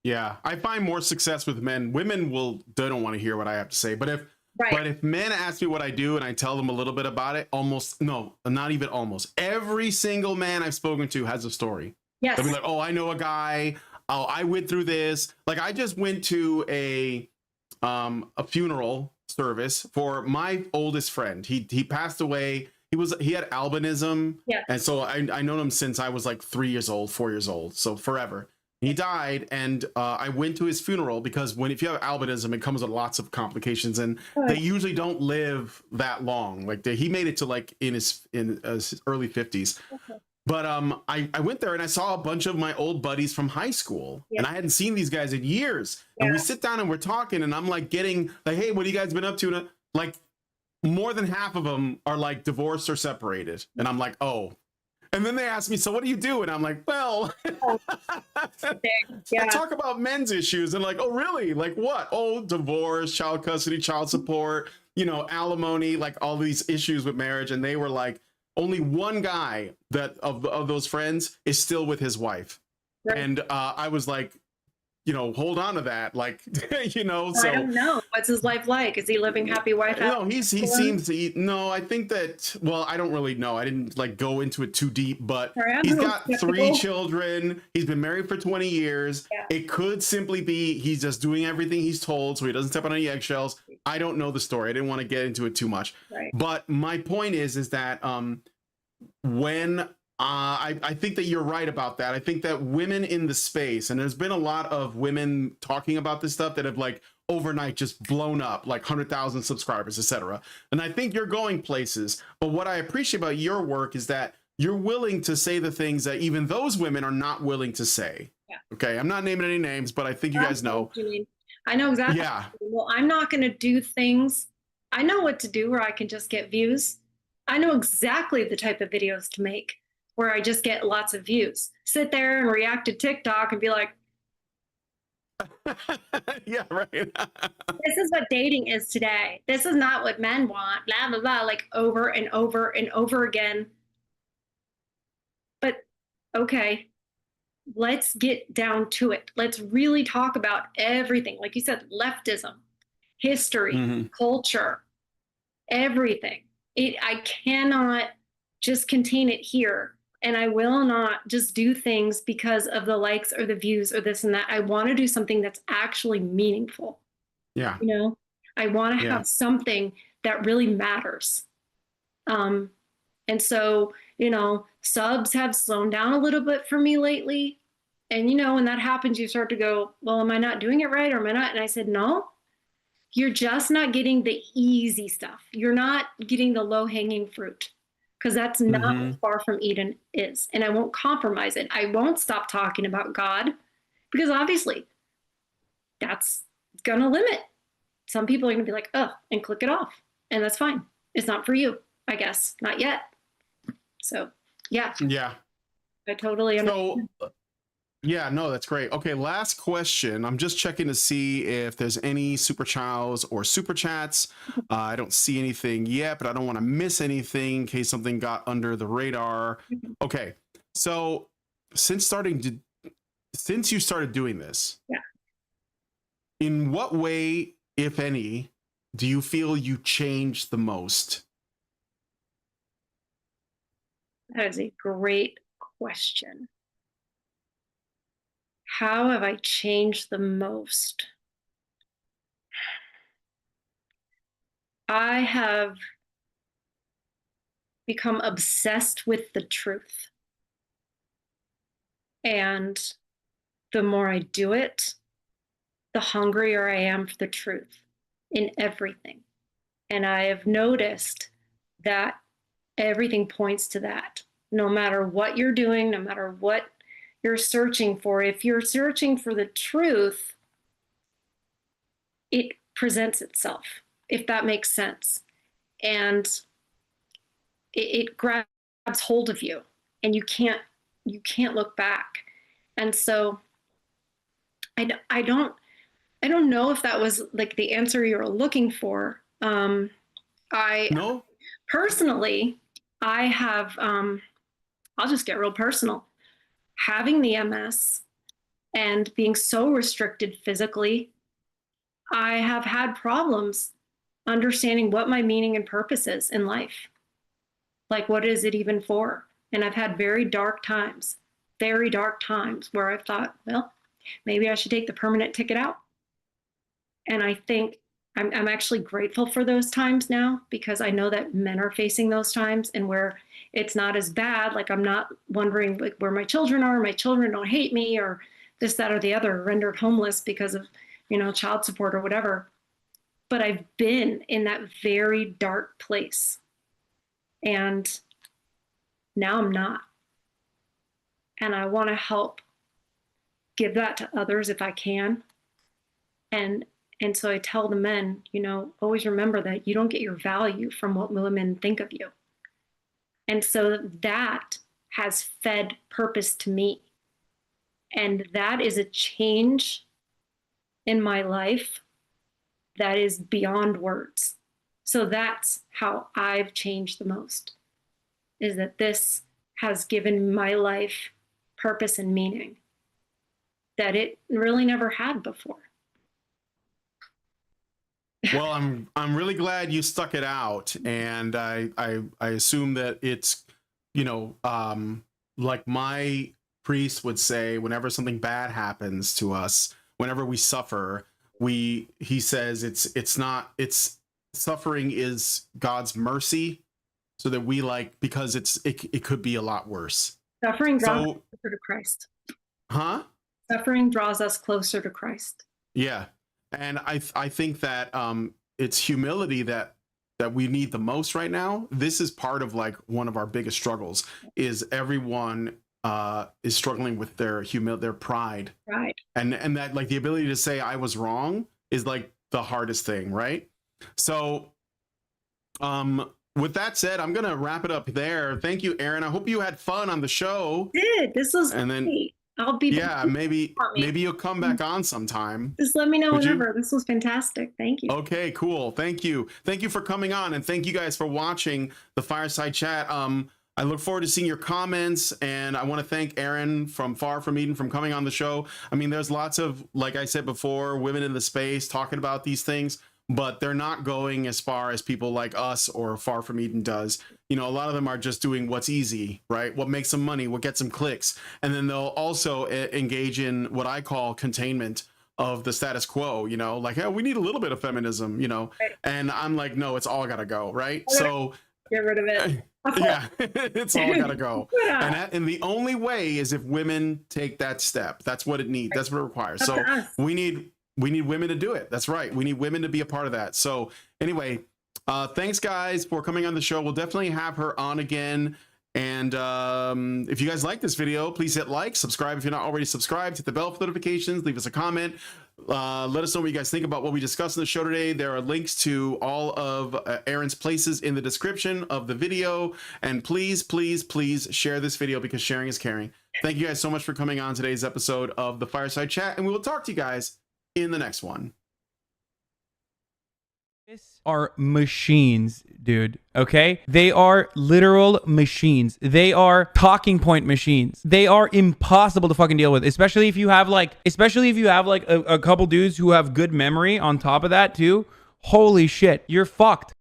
Yeah, I find more success with men. Women they don't want to hear what I have to say. But if Right. But if men ask me what I do and I tell them a little bit about it, not even almost, every single man I've spoken to has a story. Yes. They'll be like, oh, I know a guy. Oh, I went through this. Like, I just went to a funeral service for my oldest friend. He passed away. He had albinism. Yeah. And so I known him since I was like 3 years old, 4 years old. So forever. He died, and I went to his funeral because if you have albinism, it comes with lots of complications, and they usually don't live that long. Like he made it to like in his early 50s. Okay. But I went there and I saw a bunch of my old buddies from high school, and I hadn't seen these guys in years. Yeah. And we sit down and we're talking, and I'm like getting like, hey, what have you guys been up to? And like more than half of them are like divorced or separated, and I'm like, oh. And then they ask me, so what do you do? And I'm like, well, I talk about men's issues. And like, oh, really? Like what? Oh, divorce, child custody, child support, alimony, like all these issues with marriage. And they were like, only one guy that of those friends is still with his wife. Right. And I was like, hold on to that. Like, so I don't know. What's his life like? Is he living happy wife? No, he seems to. No, I think that. Well, I don't really know. I didn't like go into it too deep, but he's got 3 children. He's been married for 20 years. Yeah. It could simply be he's just doing everything he's told, so he doesn't step on any eggshells. I don't know the story. I didn't want to get into it too much. Right. But my point is that when I think that you're right about that. I think that women in the space, and there's been a lot of women talking about this stuff that have like overnight just blown up, like 100,000 subscribers, etc. And I think you're going places. But what I appreciate about your work is that you're willing to say the things that even those women are not willing to say. Yeah. Okay, I'm not naming any names, but I think you guys know. I know exactly. Yeah. Well, I'm not going to do things. I know what to do where I can just get views. I know exactly the type of videos to make where I just get lots of views. Sit there and react to TikTok and be like, yeah, right. This is what dating is today. This is not what men want, blah, blah, blah, like over and over and over again. But okay, let's get down to it. Let's really talk about everything. Like you said, leftism, history, culture, everything. I cannot just contain it here. And I will not just do things because of the likes or the views or this and that. I want to do something that's actually meaningful. Yeah. I want to have something that really matters. And so, subs have slowed down a little bit for me lately. And, when that happens, you start to go, well, am I not doing it right or am I not? And I said, no, you're just not getting the easy stuff. You're not getting the low-hanging fruit. Because that's not what Far From Eden is. And I won't compromise it. I won't stop talking about God because obviously that's going to limit. Some people are going to be like, oh, and click it off. And that's fine. It's not for you, I guess. Not yet. So, yeah. Yeah. I totally understand. So, yeah, no, that's great. Okay, last question. I'm just checking to see if there's any super chows or super chats. I don't see anything yet, but I don't want to miss anything in case something got under the radar. Okay, so since you started doing this, in what way, if any, do you feel you changed the most? That is a great question. How have I changed the most? I have become obsessed with the truth. And the more I do it, the hungrier I am for the truth in everything. And I have noticed that everything points to that. No matter what you're doing, no matter what you're searching for, if you're searching for the truth, it presents itself, if that makes sense. And it grabs hold of you and you can't look back. And so I don't know if that was like the answer you were looking for. No. Personally, I have, I'll just get real personal. Having the MS and being so restricted physically, I have had problems understanding what my meaning and purpose is in life. Like, what is it even for? And I've had very dark times where I've thought, well, maybe I should take the permanent ticket out. And I think I'm actually grateful for those times now, because I know that men are facing those times, and where it's not as bad. Like, I'm not wondering like where my children are, my children don't hate me, or this, that, or the other, rendered homeless because of, child support or whatever. But I've been in that very dark place. And now I'm not. And I want to help give that to others if I can. And so I tell the men, always remember that you don't get your value from what women think of you. And so that has fed purpose to me. And that is a change in my life that is beyond words. So that's how I've changed the most, is that this has given my life purpose and meaning that it really never had before. Well, I'm really glad you stuck it out, and I assume that it's, like my priest would say, whenever something bad happens to us, whenever we suffer, he says it's suffering is God's mercy, so that we because it could be a lot worse. Suffering draws us closer to Christ. Huh? Suffering draws us closer to Christ. Yeah. And I think that it's humility that we need the most right now. This is part of one of our biggest struggles, is everyone is struggling with their pride. Right. And that the ability to say I was wrong is the hardest thing, right? So with that said, I'm gonna wrap it up there. Thank you, Erin. I hope you had fun on the show. I did. This was great. I'll be back. Maybe you'll come back on sometime. Just let me know whenever. This was fantastic. Thank you. Okay, cool. Thank you for coming on, and thank you guys for watching the Fireside Chat. I look forward to seeing your comments, and I want to thank Erin from Far From Eden from coming on the show. I mean, there's lots of, like I said before, women in the space talking about these things, but they're not going as far as people like us or Far From Eden does. A lot of them are just doing what's easy, right? What makes them money, what gets them clicks. And then they'll also engage in what I call containment of the status quo, hey, we need a little bit of feminism, Right. And I'm like, no, it's all gotta go, right? So get rid of it. Yeah, it's all gotta go. Yeah. And the only way is if women take that step. That's what it needs. That's what it requires. So we need women to do it. That's right. We need women to be a part of that. So anyway, thanks guys for coming on the show. We'll definitely have her on again. And if you guys like this video, please hit like, subscribe if you're not already subscribed, hit the bell for notifications, leave us a comment. Let us know what you guys think about what we discussed in the show today. There are links to all of Erin's places in the description of the video. And please, please, please share this video, because sharing is caring. Thank you guys so much for coming on today's episode of the Fireside Chat, and we will talk to you guys in the next one. Are machines, dude. Okay, they are literal machines. They are talking point machines. They are impossible to fucking deal with, especially if you have a couple dudes who have good memory on top of that too. Holy shit, you're fucked.